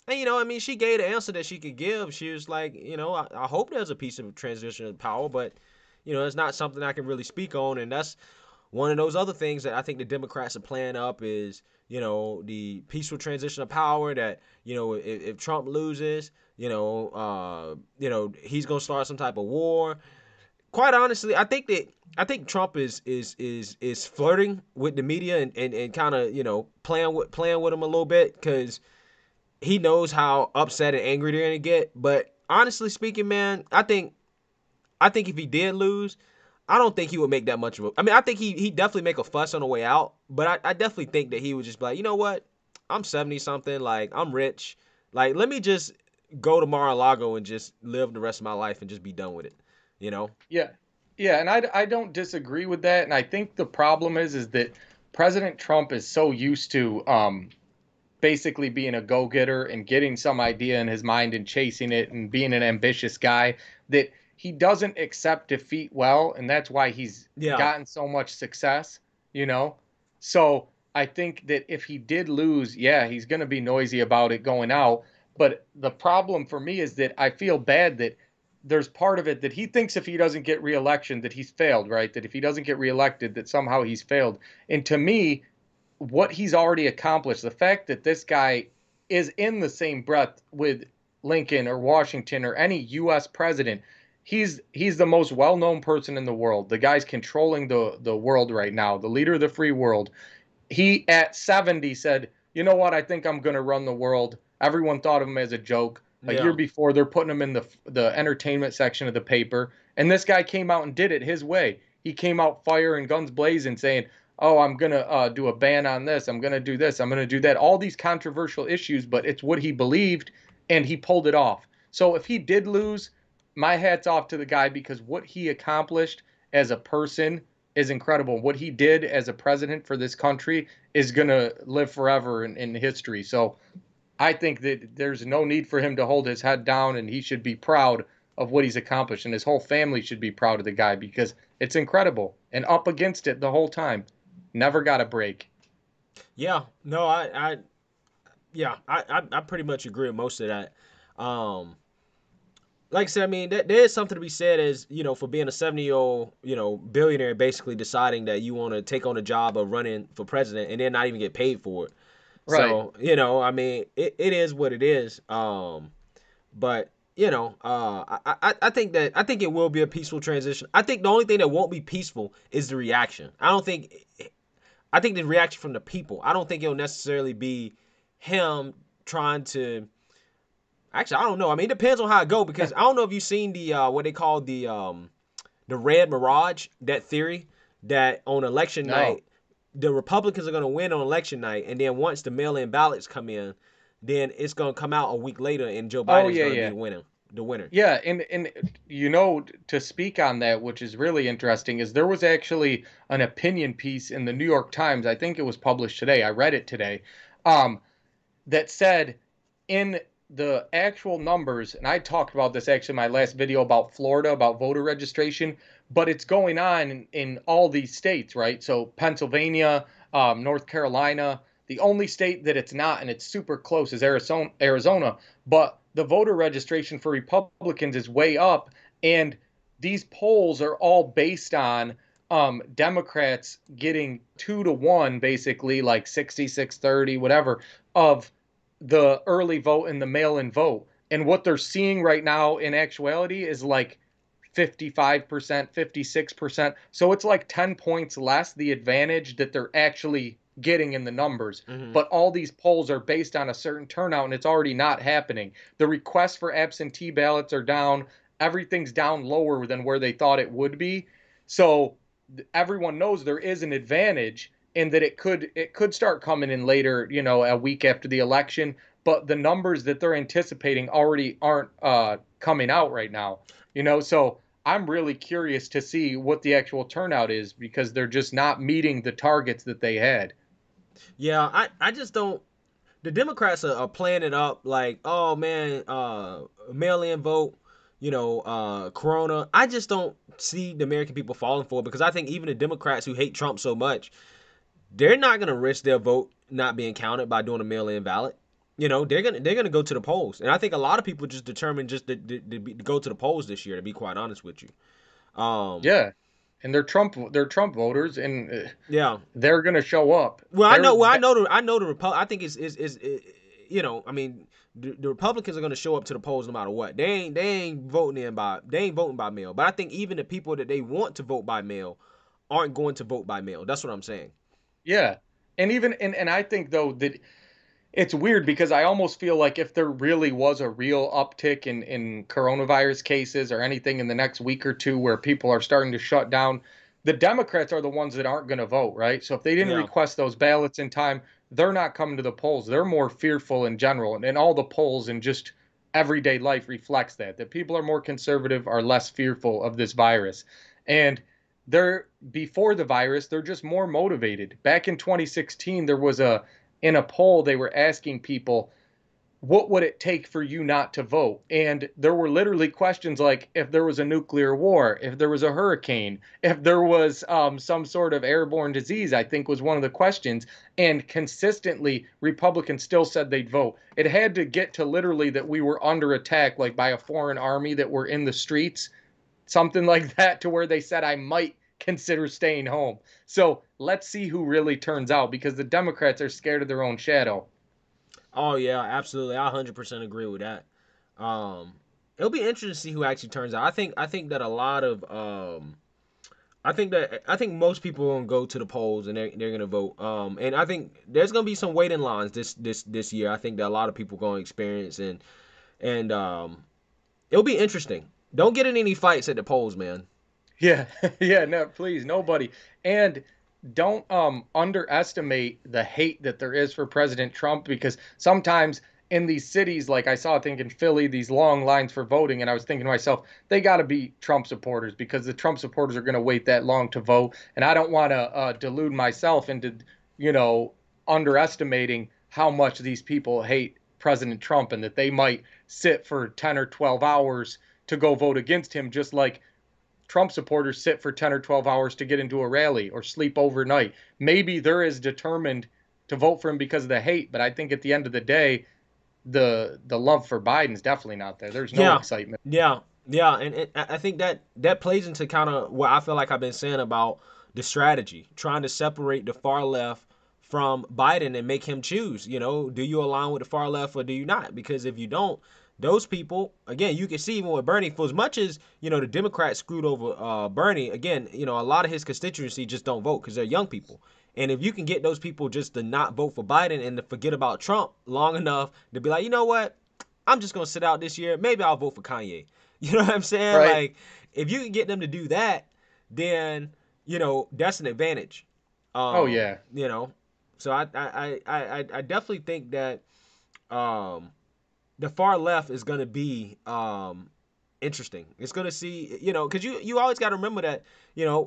and I mean, she gave the answer that she could give. She was like, I hope there's a peaceful transition of power, but it's not something I can really speak on, and that's one of those other things that I think the Democrats are playing up is, the peaceful transition of power that, if Trump loses, he's gonna start some type of war. Quite honestly, I think Trump is flirting with the media and kind of playing with them a little bit because he knows how upset and angry they're gonna get. But honestly speaking, man, I think if he did lose, I don't think he would make that much of a. I mean, I think he definitely make a fuss on the way out, but I definitely think that he would just be like, you know what, I'm 70 something, like I'm rich, like let me just go to Mar-a-Lago and just live the rest of my life and just be done with it, you know? Yeah, yeah, and I don't disagree with that. And I think the problem is that President Trump is so used to basically being a go-getter and getting some idea in his mind and chasing it and being an ambitious guy that he doesn't accept defeat well, and that's why he's Yeah, gotten so much success, you know? So I think that if he did lose, yeah, he's going to be noisy about it going out. But the problem for me is that I feel bad that there's part of it that he thinks if he doesn't get reelection that he's failed, right? That if he doesn't get reelected that somehow he's failed. And to me, what he's already accomplished, the fact that this guy is in the same breath with Lincoln or Washington or any US president, he's the most well-known person in the world. The guy's controlling the world right now, the leader of the free world. He at 70 said, "You know what? I think I'm going to run the world." Everyone thought of him as a joke. A year yeah, before, they're putting him in the entertainment section of the paper, and this guy came out and did it his way. He came out fire and guns blazing, saying, "Oh, I'm gonna do a ban on this. I'm gonna do this. I'm gonna do that." All these controversial issues, but it's what he believed, and he pulled it off. So if he did lose, my hat's off to the guy because what he accomplished as a person is incredible. What he did as a president for this country is going to live forever in history. So I think that there's no need for him to hold his head down, and he should be proud of what he's accomplished. And his whole family should be proud of the guy because it's incredible. And up against it the whole time. Never got a break. yeah. No, yeah, I pretty much agree with most of that. Um, like I said, I mean, there is something to be said as for being a 70-year-old billionaire, basically deciding that you want to take on a job of running for president and then not even get paid for it. Right. So I mean, it is what it is. But I think it will be a peaceful transition. I think the only thing that won't be peaceful is the reaction. I think the reaction from the people. I don't think it'll necessarily be him trying to. Actually, I don't know. I mean, it depends on how it go because I don't know if you've seen the what they call the red mirage, that theory that on election No. night the Republicans are going to win on election night, and then once the mail-in ballots come in, then it's going to come out a week later, and Joe Oh, Biden is yeah, going to be yeah. the winner. Yeah, and to speak on that, which is really interesting, is there was actually an opinion piece in the New York Times. I think it was published today. I read it today. Um, that said in the actual numbers, and I talked about this actually in my last video about Florida, about voter registration, but it's going on in all these states, right? So Pennsylvania, North Carolina. The only state that it's not, and it's super close, is Arizona. Arizona, but the voter registration for Republicans is way up, and these polls are all based on Democrats getting 2-1, basically, like 60-30, whatever, of the early vote and the mail-in vote. And what they're seeing right now in actuality is like 55%, 56%. So it's like 10 points less the advantage that they're actually getting in the numbers. Mm-hmm. But all these polls are based on a certain turnout, and it's already not happening. The requests for absentee ballots are down. Everything's down lower than where they thought it would be. So everyone knows there is an advantage, and that it could start coming in later, a week after the election. But the numbers that they're anticipating already aren't coming out right now. So I'm really curious to see what the actual turnout is, because they're just not meeting the targets that they had. Yeah, I just don't. The Democrats are playing it up like, oh man, mail-in vote, Corona. I just don't see the American people falling for it, because I think even the Democrats who hate Trump so much, they're not gonna risk their vote not being counted by doing a mail-in ballot. They're gonna go to the polls, and I think a lot of people just determined just to go to the polls this year. To be quite honest with you, um, Yeah, and they're Trump voters, and yeah. they're gonna show up. Well, I know. They're Well, I know the I think I mean, the Republicans are going to show up to the polls no matter what. They ain't voting by mail. But I think even the people that they want to vote by mail aren't going to vote by mail. That's what I'm saying. Yeah, and even and I think though that it's weird, because I almost feel like if there really was a real uptick in coronavirus cases or anything in the next week or two, where people are starting to shut down, the Democrats are the ones that aren't going to vote, right? So if they didn't Yeah. request those ballots in time, they're not coming to the polls. They're more fearful in general. And all the polls and just everyday life reflects that people are more conservative, are less fearful of this virus. And they're before the virus, they're just more motivated. Back in 2016, there was a in a poll, they were asking people, what would it take for you not to vote? And there were literally questions like, if there was a nuclear war, if there was a hurricane, if there was some sort of airborne disease, I think was one of the questions. And consistently, Republicans still said they'd vote. It had to get to literally that we were under attack, like by a foreign army, that were in the streets, something like that, to where they said I might consider staying home. So let's see who really turns out, because the Democrats are scared of their own shadow. Oh yeah, absolutely. I 100% agree with that. Um, it'll be interesting to see who actually turns out. I think that a lot of I think most people are gonna go to the polls and they're gonna vote. And I think there's gonna be some waiting lines this year. I think that a lot of people are gonna experience, and it'll be interesting. Don't get in any fights at the polls, man. Yeah, yeah, no, please, nobody. And don't underestimate the hate that there is for President Trump, because sometimes in these cities, like I saw, I think in Philly, these long lines for voting, and I was thinking to myself, they got to be Trump supporters, because the Trump supporters are going to wait that long to vote, and I don't want to delude myself into, you know, underestimating how much these people hate President Trump, and that they might sit for 10 or 12 hours to go vote against him, just like Trump supporters sit for 10 or 12 hours to get into a rally or sleep overnight. Maybe they're as determined to vote for him because of the hate, but I think at the end of the day, the love for Biden's definitely not there. There's no Yeah, excitement. yeah, yeah, and I think that plays into kind of what I feel like I've been saying about the strategy, trying to separate the far left from Biden and make him choose. Do you align with the far left or do you not? Because if you don't, those people, again, you can see even with Bernie, for as much as the Democrats screwed over Bernie, again, a lot of his constituency just don't vote because they're young people. And if you can get those people just to not vote for Biden and to forget about Trump long enough to be like, you know what, I'm just gonna sit out this year. Maybe I'll vote for Kanye. You know what I'm saying? Right? Like, if you can get them to do that, then that's an advantage. Oh Um, yeah. you know, so I definitely think that um the far left is gonna be interesting. It's gonna see because you always got to remember that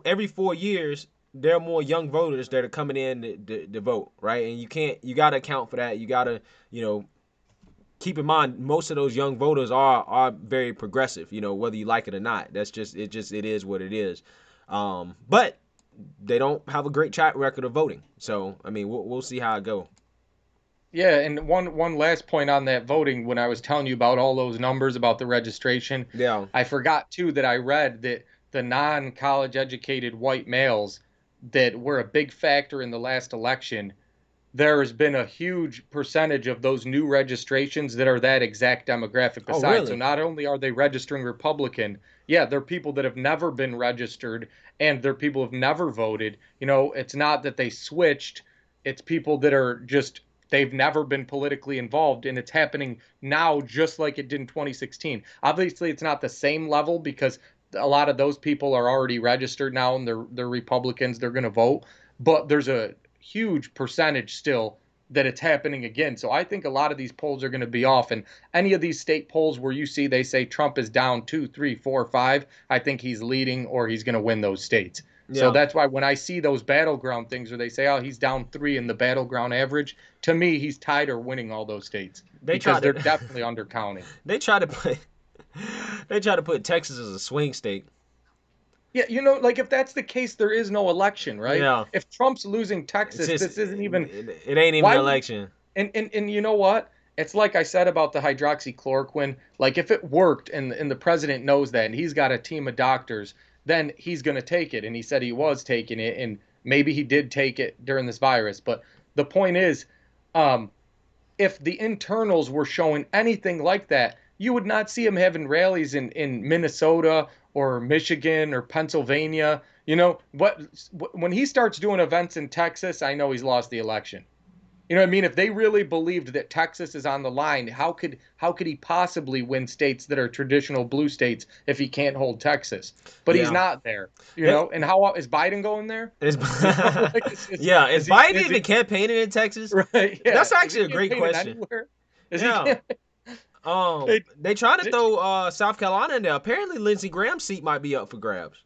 every 4 years there are more young voters that are coming in to vote, right? And you got to account for that. You got to you know keep in mind most of those young voters are very progressive. You know, whether you like it or not. That's just it is what it is. But they don't have a great track record of voting. So I mean, we'll see how it go. Yeah, and one last point on that voting, when I was telling you about all those numbers about the registration, Yeah. I forgot too that I read that the non-college educated white males that were a big factor in the last election, there has been a huge percentage of those new registrations that are that exact demographic Oh, besides. So really? not only are they registering Republican, yeah, they're people that have never been registered and they're people who've never voted. You know, it's not that they switched, it's people that are just they've never been politically involved and it's happening now just like it did in 2016. Obviously, it's not the same level because a lot of those people are already registered now and they're Republicans, they're going to vote, but there's a huge percentage still that it's happening again. So I think a lot of these polls are going to be off. And any of these state polls where you see they say Trump is down 2, 3, 4, 5, I think he's leading or he's going to win those states. So Yeah. that's why when I see those battleground things where they say, oh, he's down 3 in the battleground average, to me, he's tied or winning all those states They because tried they're to definitely undercounting. they tried to put they tried to put Texas as a swing state. Yeah, like if that's the case, there is no election, right? Yeah. If Trump's losing It's Texas, just this isn't even. it ain't even an Why would election. And you know what? It's like I said about the hydroxychloroquine. Like if it worked and the president knows that and he's got a team of doctors, then he's going to take it. And he said he was taking it and maybe he did take it during this virus. But the point is, um, if the internals were showing anything like that, you would not see him having rallies in Minnesota or Michigan or Pennsylvania. You know what? When he starts doing events in Texas, I know he's lost the election. You know what I mean? If they really believed that Texas is on the line, how could he possibly win states that are traditional blue states if he can't hold Texas? But he's Yeah. not there, They, And how is Biden going there? is, Like, yeah, is is he Biden is even he campaigning in Texas? right? Yeah, That's is he actually a great campaigning question. anywhere? Is he Yeah. campaigning? Hey, They trying to did throw South Carolina in there. Apparently Lindsey Graham's seat might be up for grabs.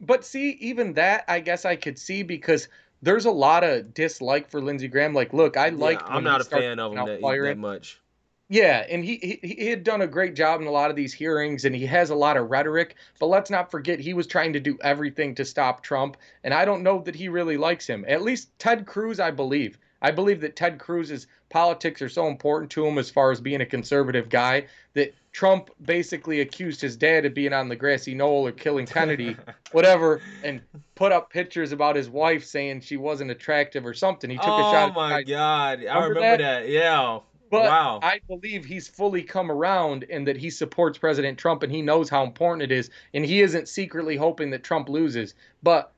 But see, even that, I guess I could see because there's a lot of dislike for Lindsey Graham. Like, look, I Yeah, liked I'm when he not a started fan of him out that firing. much. Yeah, and he had done a great job in a lot of these hearings, and he has a lot of rhetoric. But let's not forget, he was trying to do everything to stop Trump, and I don't know that he really likes him. At least Ted Cruz, I believe. I believe that Ted Cruz's politics are so important to him as far as being a conservative guy that Trump basically accused his dad of being on the grassy knoll or killing Kennedy, whatever, and put up pictures about his wife saying she wasn't attractive or something. He took a shot Oh at the my guy's. God, I Remember remember that? that. Yeah, But wow. I believe he's fully come around and that he supports President Trump and he knows how important it is. And he isn't secretly hoping that Trump loses. But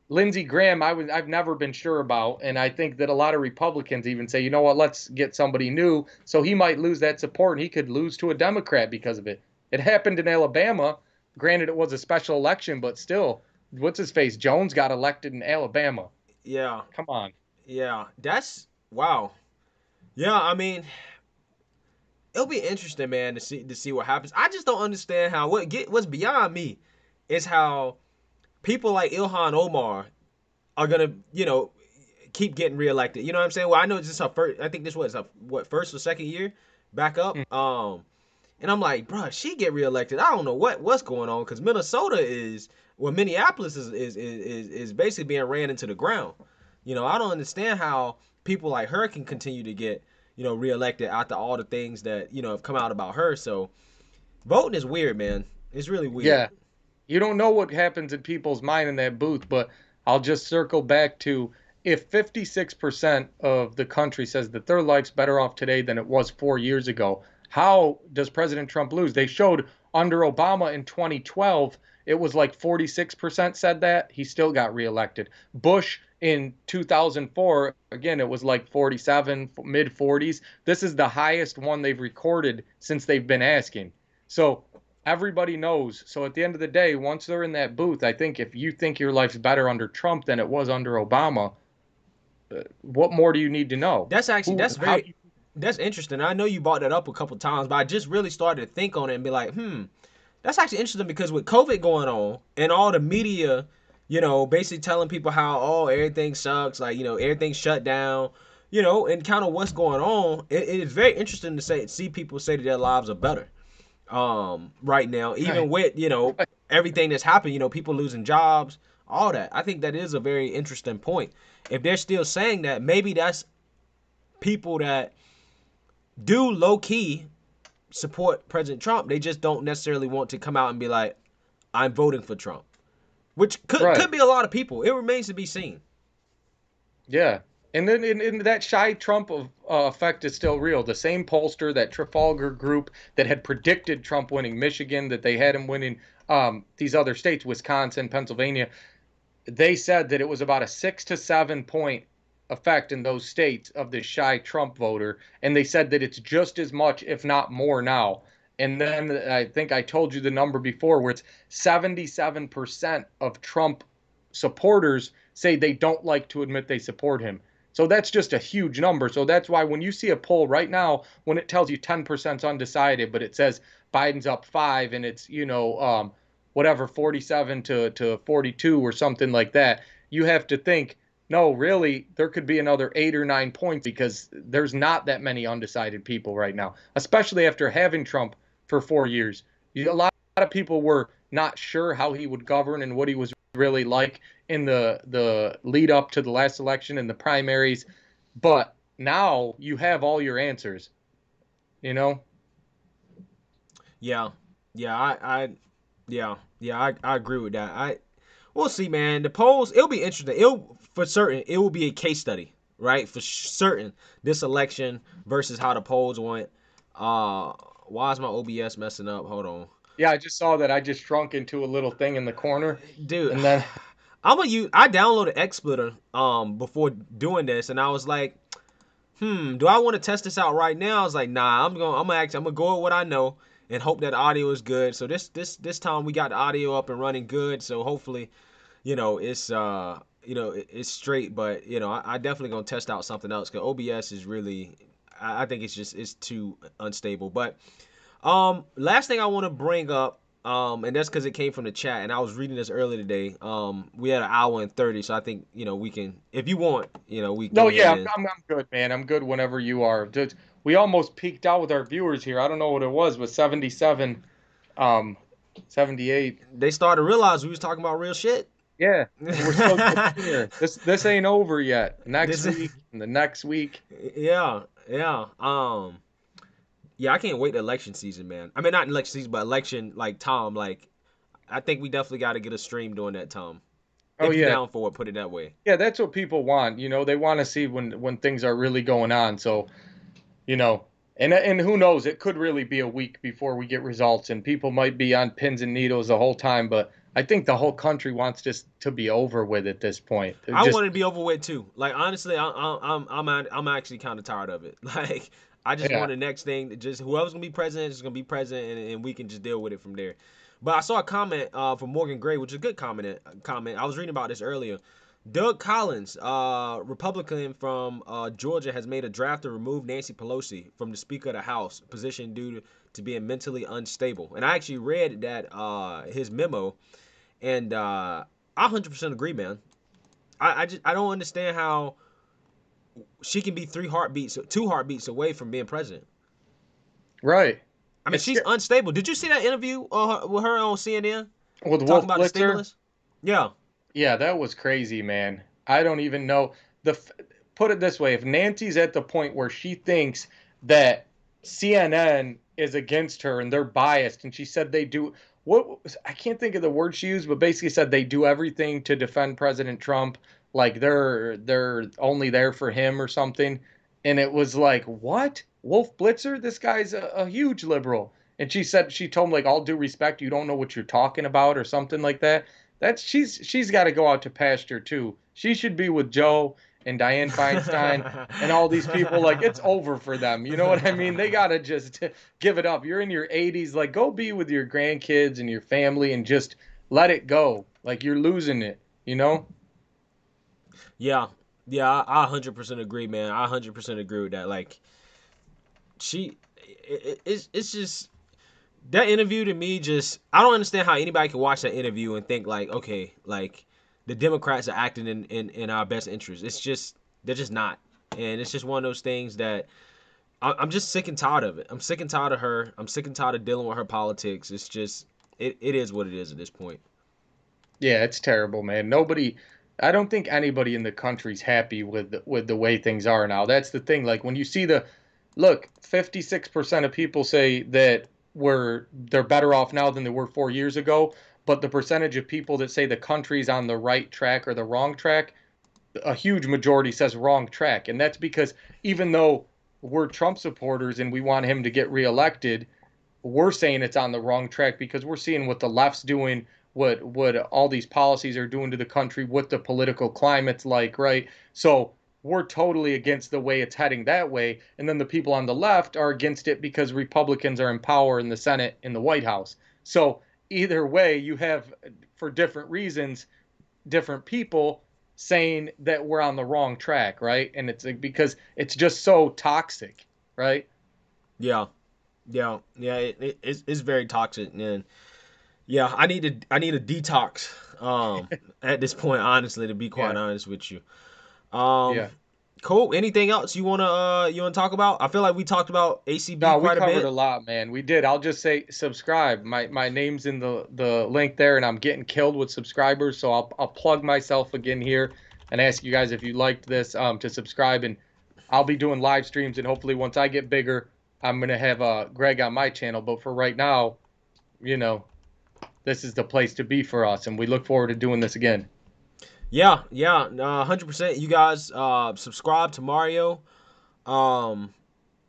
Lindsey Graham, I've never been sure about. And I think that a lot of Republicans even say, you know what, let's get somebody new. So he might lose that support and he could lose to a Democrat because of it. It happened in Alabama. Granted, it was a special election, but still, what's his face? Jones got elected in Alabama. Yeah, Come on. yeah. That's wow. Yeah, I mean, it'll be interesting, man, to see what happens. I just don't understand how what's beyond me is how people like Ilhan Omar are gonna, keep getting reelected. You know what I'm saying? Well, I know this is her first. I think this was her first or second year back up. And I'm like, bro, she get reelected. I don't know what's going on because Minnesota Minneapolis is basically being ran into the ground. I don't understand how people like her can continue to get reelected after all the things that have come out about her. So voting is weird, man. It's really weird. Yeah. You don't know what happens in people's mind in that booth, but I'll just circle back to if 56% of the country says that their life's better off today than it was 4 years ago, how does President Trump lose? They showed under Obama in 2012, it was like 46% said that. He still got reelected. Bush in 2004, again, it was like 47, mid 40s. This is the highest one they've recorded since they've been asking. So everybody knows. So at the end of the day, once they're in that booth, I think if you think your life's better under Trump than it was under Obama, what more do you need to know? That's actually Who, how do you, that's interesting. I know you brought that up a couple times, but I just really started to think on it and be like, that's actually interesting because with COVID going on and all the media, basically telling people how everything sucks, like everything's shut down, and kind of what's going on, it is very interesting to see people say that their lives are better right now, Right. even with Right. everything that's happened, people losing jobs, all that. I think that is a very interesting point. If they're still saying that, maybe that's people that do low key support President Trump. They just don't necessarily want to come out and be like, I'm voting for Trump, which could Right. be a lot of people. It remains to be seen. Yeah. And then in that shy Trump effect is still real. The same pollster, that Trafalgar group that had predicted Trump winning Michigan, that they had him winning these other states, Wisconsin, Pennsylvania, they said that it was about a 6 to 7 point effect in those states of the shy Trump voter. And they said that it's just as much, if not more now. And then I think I told you the number before where it's 77% of Trump supporters say they don't like to admit they support him. So that's just a huge number. So that's why when you see a poll right now, when it tells you 10% undecided, but it says Biden's up 5 and it's, whatever, 47 to 42 or something like that, you have to think, no, really, there could be another 8 or 9 points because there's not that many undecided people right now, especially after having Trump for 4 years. A lot of people were not sure how he would govern and what he was really like in the lead up to the last election and the primaries. But now you have all your answers, you know? Yeah, yeah, I agree with that. We'll see, man. The polls, it'll be interesting. It'll for certain, it will be a case study, right? For certain, this election versus how the polls went. Why is my OBS messing up? Hold on, Yeah, I just saw that. I just shrunk into a little thing in the corner. dude. And then I downloaded XSplitter before doing this, and I was like, do I want to test this out right now? I was like, nah, I'm gonna go with what I know and hope that audio is good. So this time we got the audio up and running good. So hopefully, it's straight. But I definitely gonna test out something else because OBS is really, I think it's too unstable. But last thing I want to bring up, and that's because it came from the chat, and I was reading this earlier today. We had an hour and 30, so I think we can, if you want, we can no, go ahead yeah, and I'm good, man. I'm good whenever you are. Just, we almost peaked out with our viewers here. I don't know what it was, but 77, um, 78. they started to realize we was talking about real shit. Yeah, and we're still getting here. This ain't over yet. Next This is, week and the next week. yeah, yeah. Yeah, I can't wait to election season, man. I mean, not election season, but election like Tom. Like, I think we definitely got to get a stream during that time. Oh If you yeah, down for it, put it that way. yeah. That's what people want. They want to see when things are really going on. So you know, and who knows? It could really be a week before we get results, and people might be on pins and needles the whole time. But I think the whole country wants this to be over with at this point. I want it to be over with too. Like honestly, I'm actually kind of tired of it. Like I just Yeah. want the next thing. Just whoever's gonna be president is gonna be president, and we can just deal with it from there. But I saw a comment from Morgan Gray, which is a good comment. I was reading about this earlier. Doug Collins, Republican from Georgia, has made a draft to remove Nancy Pelosi from the Speaker of the House position due to being mentally unstable. And I actually read that his memo, and I 100% agree, man. I don't understand how she can be two heartbeats away from being president. Right. I mean, It's she's unstable. Did you see that interview with her on CNN with talking Wolf about the Blitzer. stimulus? Yeah. Yeah, that was crazy, man. I don't even know the. Put it this way: if Nancy's at the point where she thinks that CNN is against her and they're biased, and she said they do I can't think of the word she used, but basically said they do everything to defend President Trump, like they're only there for him or something. And it was like, what? Wolf Blitzer? This guy's a huge liberal. And she told him like, all due respect, you don't know what you're talking about or something like that. That's she's got to go out to pasture too. She should be with Joe and Dianne Feinstein and all these people. Like it's over for them. You know what I mean? They gotta just give it up. You're in your 80s. Like go be with your grandkids and your family and just let it go. Like you're losing it. You know? Yeah, yeah, I 100% agree, man. I 100% agree with that. Like, it's just that interview to me. Just I don't understand how anybody can watch that interview and think like, okay, like the Democrats are acting in our best interest. It's just they're just not. and it's just one of those things that I'm just sick and tired of it. I'm sick and tired of her. I'm sick and tired of dealing with her politics. It's just it is what it is at this point. Yeah, it's terrible, man. Nobody, I don't think anybody in the country's happy with the way things are now. That's the thing. Like when you see the look, 56% of people say that they're better off now than they were 4 years ago, but the percentage of people that say the country's on the right track or the wrong track, a huge majority says wrong track. And that's because even though we're Trump supporters and we want him to get reelected, we're saying it's on the wrong track because we're seeing what the left's doing, what all these policies are doing to the country, what the political climate's like, right? So we're totally against the way it's heading that way, and then the people on the left are against it because Republicans are in power in the Senate, in the White House. So either way, you have, for different reasons, different people saying that we're on the wrong track, right? And it's like, because it's just so toxic, right? Yeah, yeah. It's very toxic, and yeah, I need a detox. At this point, honestly, to be quite Yeah, honest with you. Um, yeah. cool. Anything else you wanna talk about? I feel like we talked about ACB No, we quite a covered a bit. lot, man. We did. I'll just say subscribe. My name's in the link there, and I'm getting killed with subscribers. So I'll plug myself again here and ask you guys if you liked this to subscribe. And I'll be doing live streams, and hopefully once I get bigger, I'm gonna have Greg on my channel. But for right now, you know, this is the place to be for us, and we look forward to doing this again. Yeah, 100%. You guys subscribe to Mario. Um,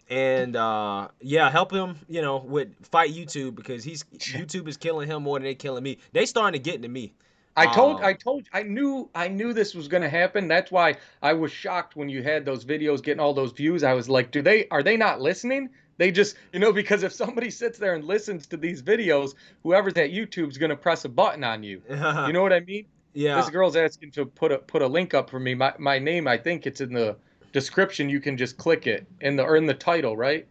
and yeah, help him, with fight YouTube because he's YouTube is killing him more than they killing me. They starting to get into me. I Um, told, I knew this was going to happen. That's why I was shocked when you had those videos getting all those views. I was like, are they not listening? They just, because if somebody sits there and listens to these videos, whoever's at YouTube's going to press a button on you. You know what I mean? This yeah, girl's asking to put a link up for me. My name, I think it's in the description. You can just click it in the title, right?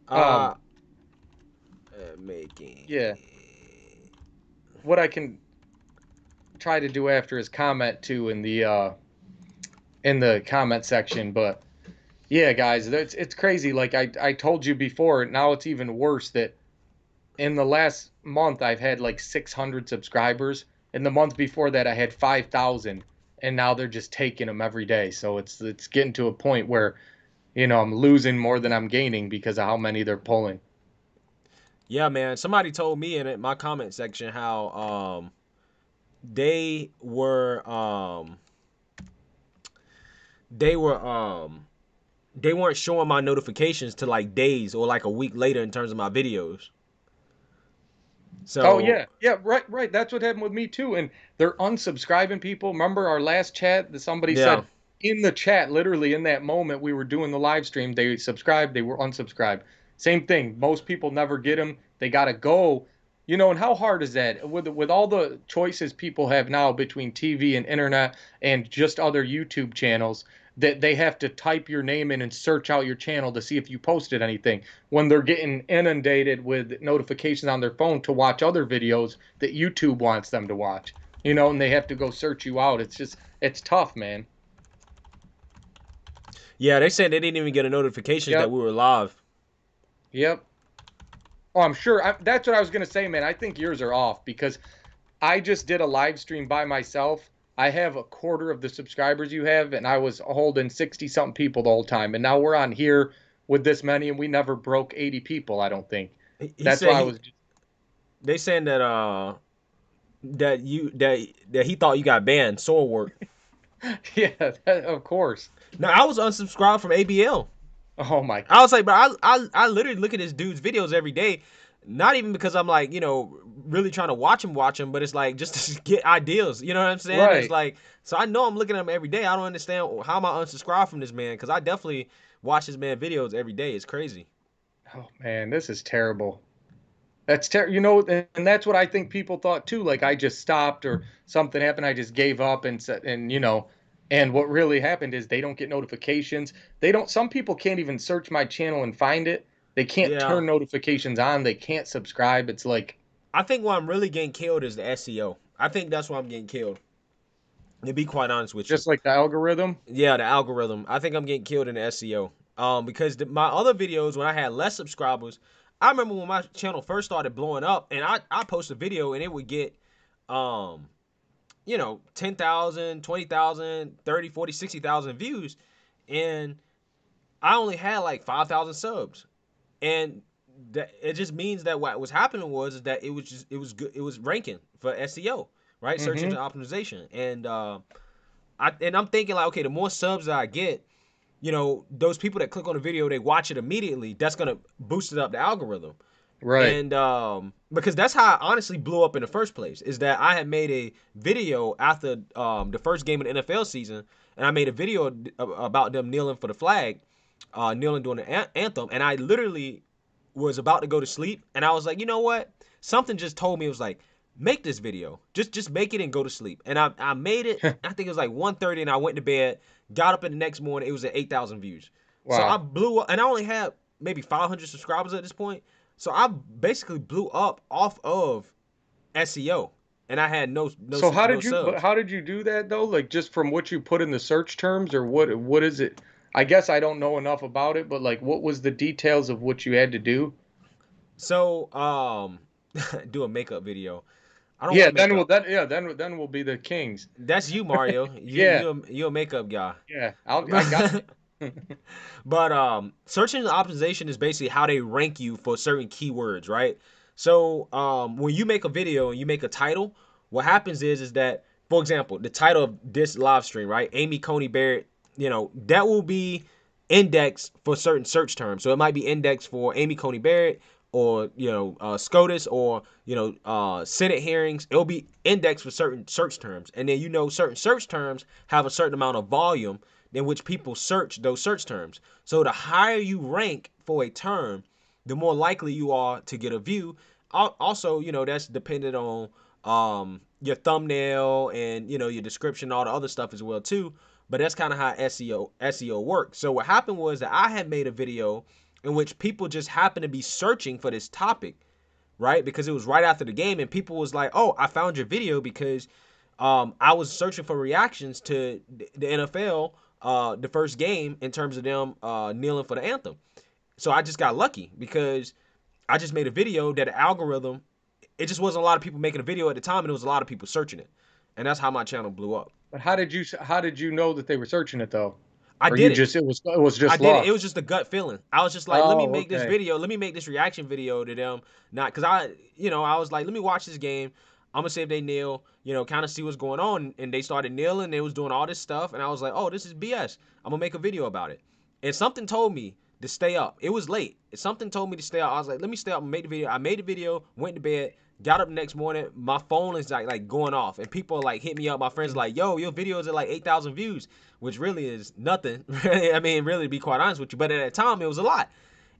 Um, uh, making. yeah. What I can try to do after is comment too in the comment section. But yeah, guys, it's crazy. Like I told you before, now it's even worse that in the last month I've had like 600 subscribers. In the month before that, I had 5,000, and now they're just taking them every day. So it's getting to a point where I'm losing more than I'm gaining because of how many they're pulling. Yeah, man. Somebody told me in my comment section how they were they were they weren't showing my notifications to like days or like a week later in terms of my videos. Oh So yeah, yeah, right, right. That's what happened with me too. And they're unsubscribing people. Remember our last chat that somebody yeah, said in the chat, literally in that moment we were doing the live stream, they subscribed, they were unsubscribed. Same thing. Most people never get them. They gotta go. And how hard is that with all the choices people have now between TV and internet and just other YouTube channels that they have to type your name in and search out your channel to see if you posted anything when they're getting inundated with notifications on their phone to watch other videos that YouTube wants them to watch, and they have to go search you out. It's tough, man. yeah. They said they didn't even get a notifications that Yep, we were live. yep. Oh, I'm sure. That's what I was going to say, man. I think yours are off because I just did a live stream by myself. I have a quarter of the subscribers you have, and I was holding 60 something people the whole time. And now we're on here with this many, and we never broke 80 people, I don't think. He That's said why I he was just, they saying that he thought you got banned. Sword work. yeah, of course. Now I was unsubscribed from ABL. Oh my, I was like, bro, I literally look at this dude's videos every day. Not even because I'm like, really trying to watch him, but it's like just to get ideas. You know what I'm saying? It's right. like, so I know I'm looking at him every day. I don't understand how am I unsubscribed from this man because I definitely watch this man videos every day. It's crazy. Oh man, this is terrible. That's terrible. And that's what I think people thought too. Like I just stopped or something happened. I just gave up and said, and what really happened is they don't get notifications. They don't, some people can't even search my channel and find it. They can't Yeah, turn notifications on. They can't subscribe. It's like, I think why I'm really getting killed is the SEO. I think that's why I'm getting killed. To be quite honest with you. Just like the algorithm. Yeah, the algorithm. I think I'm getting killed in the SEO. Because my other videos when I had less subscribers, I remember when my channel first started blowing up, and I post a video and it would get, um, 10,000, 20,000, 30, 40, 60,000 views, and I only had like 5,000 subs, and that it just means that what was happening was is that it was good, it was ranking for SEO, right? Search Mm-hmm. engine optimization, and I'm thinking like, okay, the more subs that I get, those people that click on the video, they watch it immediately. That's gonna boost it up the algorithm. Right. And because that's how I honestly blew up in the first place, is that I had made a video after the first game of the NFL season, and I made a video about them kneeling for the flag, kneeling during the anthem, and I literally was about to go to sleep, and I was like, you know what? Something just told me, it was like, make this video, just make it and go to sleep. And I made it. I think it was like 1:30, and I went to bed. Got up in the next morning, it was at 8,000 views. So I Wow. blew up, and I only had maybe 500 subscribers at this point. So I basically blew up off of SEO, and I had So no subs. how did you do that though? Like just from what you put in the search terms, or what is it? I guess I don't know enough about it, but like what was the details of what you had to do? So do a makeup video. I don't wear Yeah, then makeup. then we'll be the kings. That's you, Mario. You Yeah, you a makeup guy. yeah. I got you. But search engine optimization is basically how they rank you for certain keywords, right? So when you make a video and you make a title, what happens is that, for example, the title of this live stream, right? Amy Coney Barrett, that will be indexed for certain search terms. So it might be indexed for Amy Coney Barrett, or SCOTUS, or Senate hearings. It'll be indexed for certain search terms, and then certain search terms have a certain amount of volume in which people search those search terms. So the higher you rank for a term, the more likely you are to get a view. Also, that's dependent on your thumbnail and your description, all the other stuff as well too. But that's kind of how SEO works. So what happened was that I had made a video in which people just happened to be searching for this topic, right? Because it was right after the game, and people was like, "Oh, I found your video because I was searching for reactions to the NFL, the first game, in terms of them kneeling for the anthem." So I just got lucky because I just made a video that the algorithm, it just wasn't a lot of people making a video at the time, and it was a lot of people searching it, and that's how my channel blew up. But how did you know that they were searching it though? I Or you did it. just it was I just did it. It luck. was just a gut feeling. I was just like, let me Oh, make this okay. video. Let me make this reaction video to them. Not because I was like, let me watch this game. I'm gonna see if they kneel. Kind of see what's going on. And they started kneeling. They was doing all this stuff, and I was like, oh, this is BS. I'm gonna make a video about it. And something told me to stay up. It was late. Something told me to stay up. I was like, let me stay up and make the video. I made the video. Went to bed. Got up the next morning. My phone is like going off, and people like hit me up. My friends are like, yo, your videos are like 8,000 views, which really is nothing. I mean, really, to be quite honest with you. But at that time, it was a lot.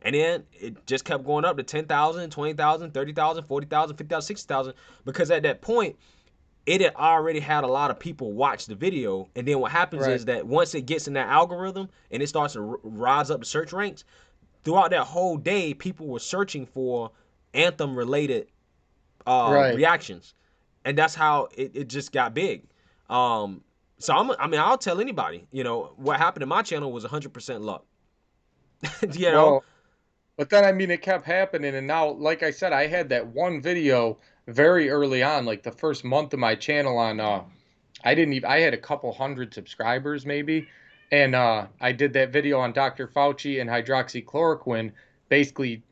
And then it just kept going up to 10,000, 20,000, 30,000, 40,000, 50,000, 60,000. Because at that point, it had already had a lot of people watch the video. And then what happens Right. is that once it gets in that algorithm and it starts to rise up the search ranks, throughout that whole day, people were searching for anthem related Right. reactions. And that's how it just got big. Um, so I'll tell anybody, what happened to my channel was 100% luck. you know, Well, but then I mean it kept happening, and now like I said, I had that one video very early on, like the first month of my channel on I didn't even I had a couple hundred subscribers maybe. And I did that video on Dr. Fauci and hydroxychloroquine, basically,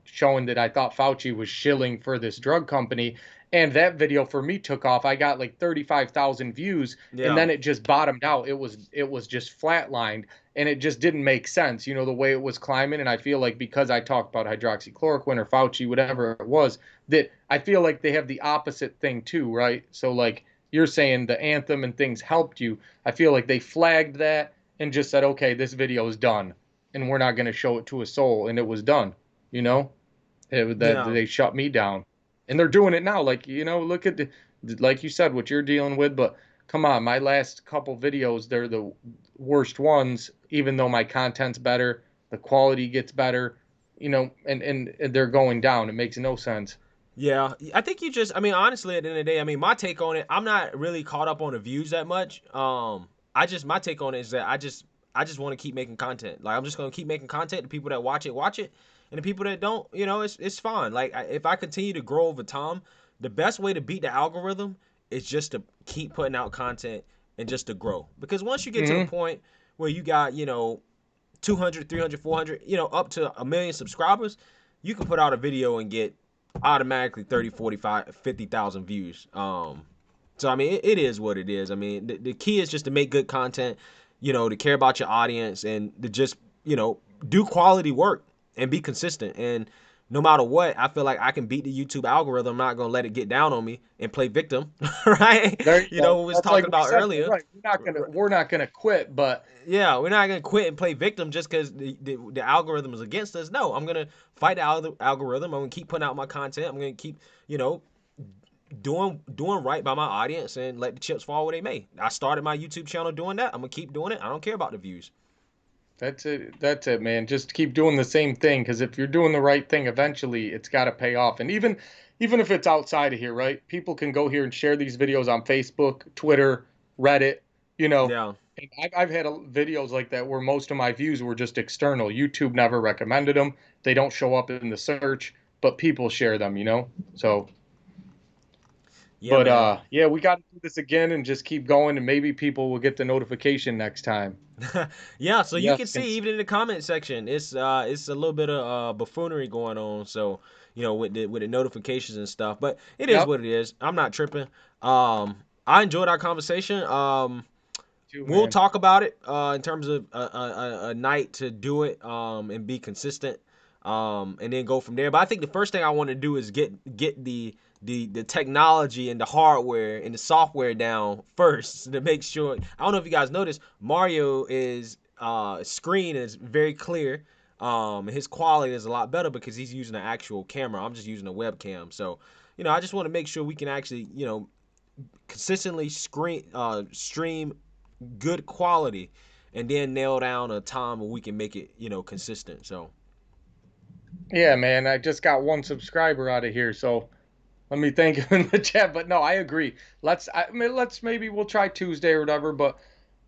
showing that I thought Fauci was shilling for this drug company. And that video for me took off. I got like 35,000 views, and yeah, then it just bottomed out. It was just flatlined, and it just didn't make sense, the way it was climbing. And I feel like because I talked about hydroxychloroquine or Fauci, whatever it was, that I feel like they have the opposite thing too, right? So like you're saying the anthem and things helped you. I feel like they flagged that and just said, okay, this video is done, and we're not going to show it to a soul, and it was done. You know, that yeah, they shut me down, and they're doing it now. Like look at like you said, what you're dealing with. But come on, my last couple videos, they're the worst ones. Even though my content's better, the quality gets better. And they're going down. It makes no sense. Yeah, I think you just. I mean, honestly, at the end of the day, I mean, my take on it, I'm not really caught up on the views that much. My take on it is that I just want to keep making content. Like, I'm just gonna keep making content. The people that watch it, and the people that don't, it's fine. Like, if I continue to grow over time, the best way to beat the algorithm is just to keep putting out content and just to grow. Because once you get to the Hmm. point where you got, 200, 300, 400, up to a million subscribers, you can put out a video and get automatically 30, 45, 50,000 views. So I mean, it is what it is. I mean, the key is just to make good content, to care about your audience and to just, do quality work and be consistent. And no matter what, I feel like I can beat the YouTube algorithm. I'm not gonna let it get down on me and play victim, right? There you go. What we was That's like talking we about said, though, earlier. right? We're not gonna quit, but Yeah, we're not gonna quit and play victim just because the algorithm is against us. No, I'm gonna fight the algorithm. I'm gonna keep putting out my content. I'm gonna keep, doing right by my audience and let the chips fall where they may. I started my YouTube channel doing that. I'm gonna keep doing it. I don't care about the views. that's it. That's it, man. Just keep doing the same thing because if you're doing the right thing, eventually it's got to pay off. And even if it's outside of here, right? People can go here and share these videos on Facebook, Twitter, Reddit. You know, Yeah, and I've had videos like that where most of my views were just external. YouTube never recommended them. They don't show up in the search, but people share them. So. yeah, But man. yeah, we got to do this again and just keep going, and maybe people will get the notification next time. Yeah, so you Yes, can see even in the comment section, it's a little bit of buffoonery going on. So with the notifications and stuff, but it is yep, what it is. I'm not tripping. I enjoyed our conversation. too, We'll man. talk about it in terms of a night to do it and be consistent, and then go from there. But I think the first thing I want to do is get the technology and the hardware and the software down first to make sure. I don't know if you guys noticed, Mario is screen is very clear. His quality is a lot better because he's using an actual camera. I'm just using a webcam. So, I just want to make sure we can actually, consistently stream good quality and then nail down a time where we can make it, consistent. So, Yeah, man. I just got one subscriber out of here, so let me thank him in the chat. But no, I agree. Let's maybe we'll try Tuesday or whatever. But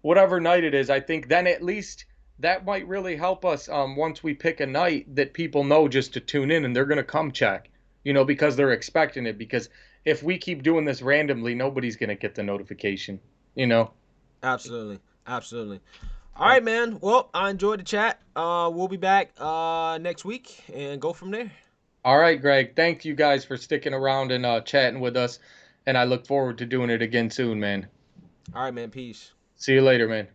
whatever night it is, I think then at least that might really help us. Once we pick a night that people know just to tune in and they're gonna come check, because they're expecting it. Because if we keep doing this randomly, nobody's gonna get the notification. You know. absolutely. Absolutely. All right, man. Well, I enjoyed the chat. We'll be back next week and go from there. All right, Greg. Thank you guys for sticking around and chatting with us. And I look forward to doing it again soon, man. All right, man. Peace. See you later, man.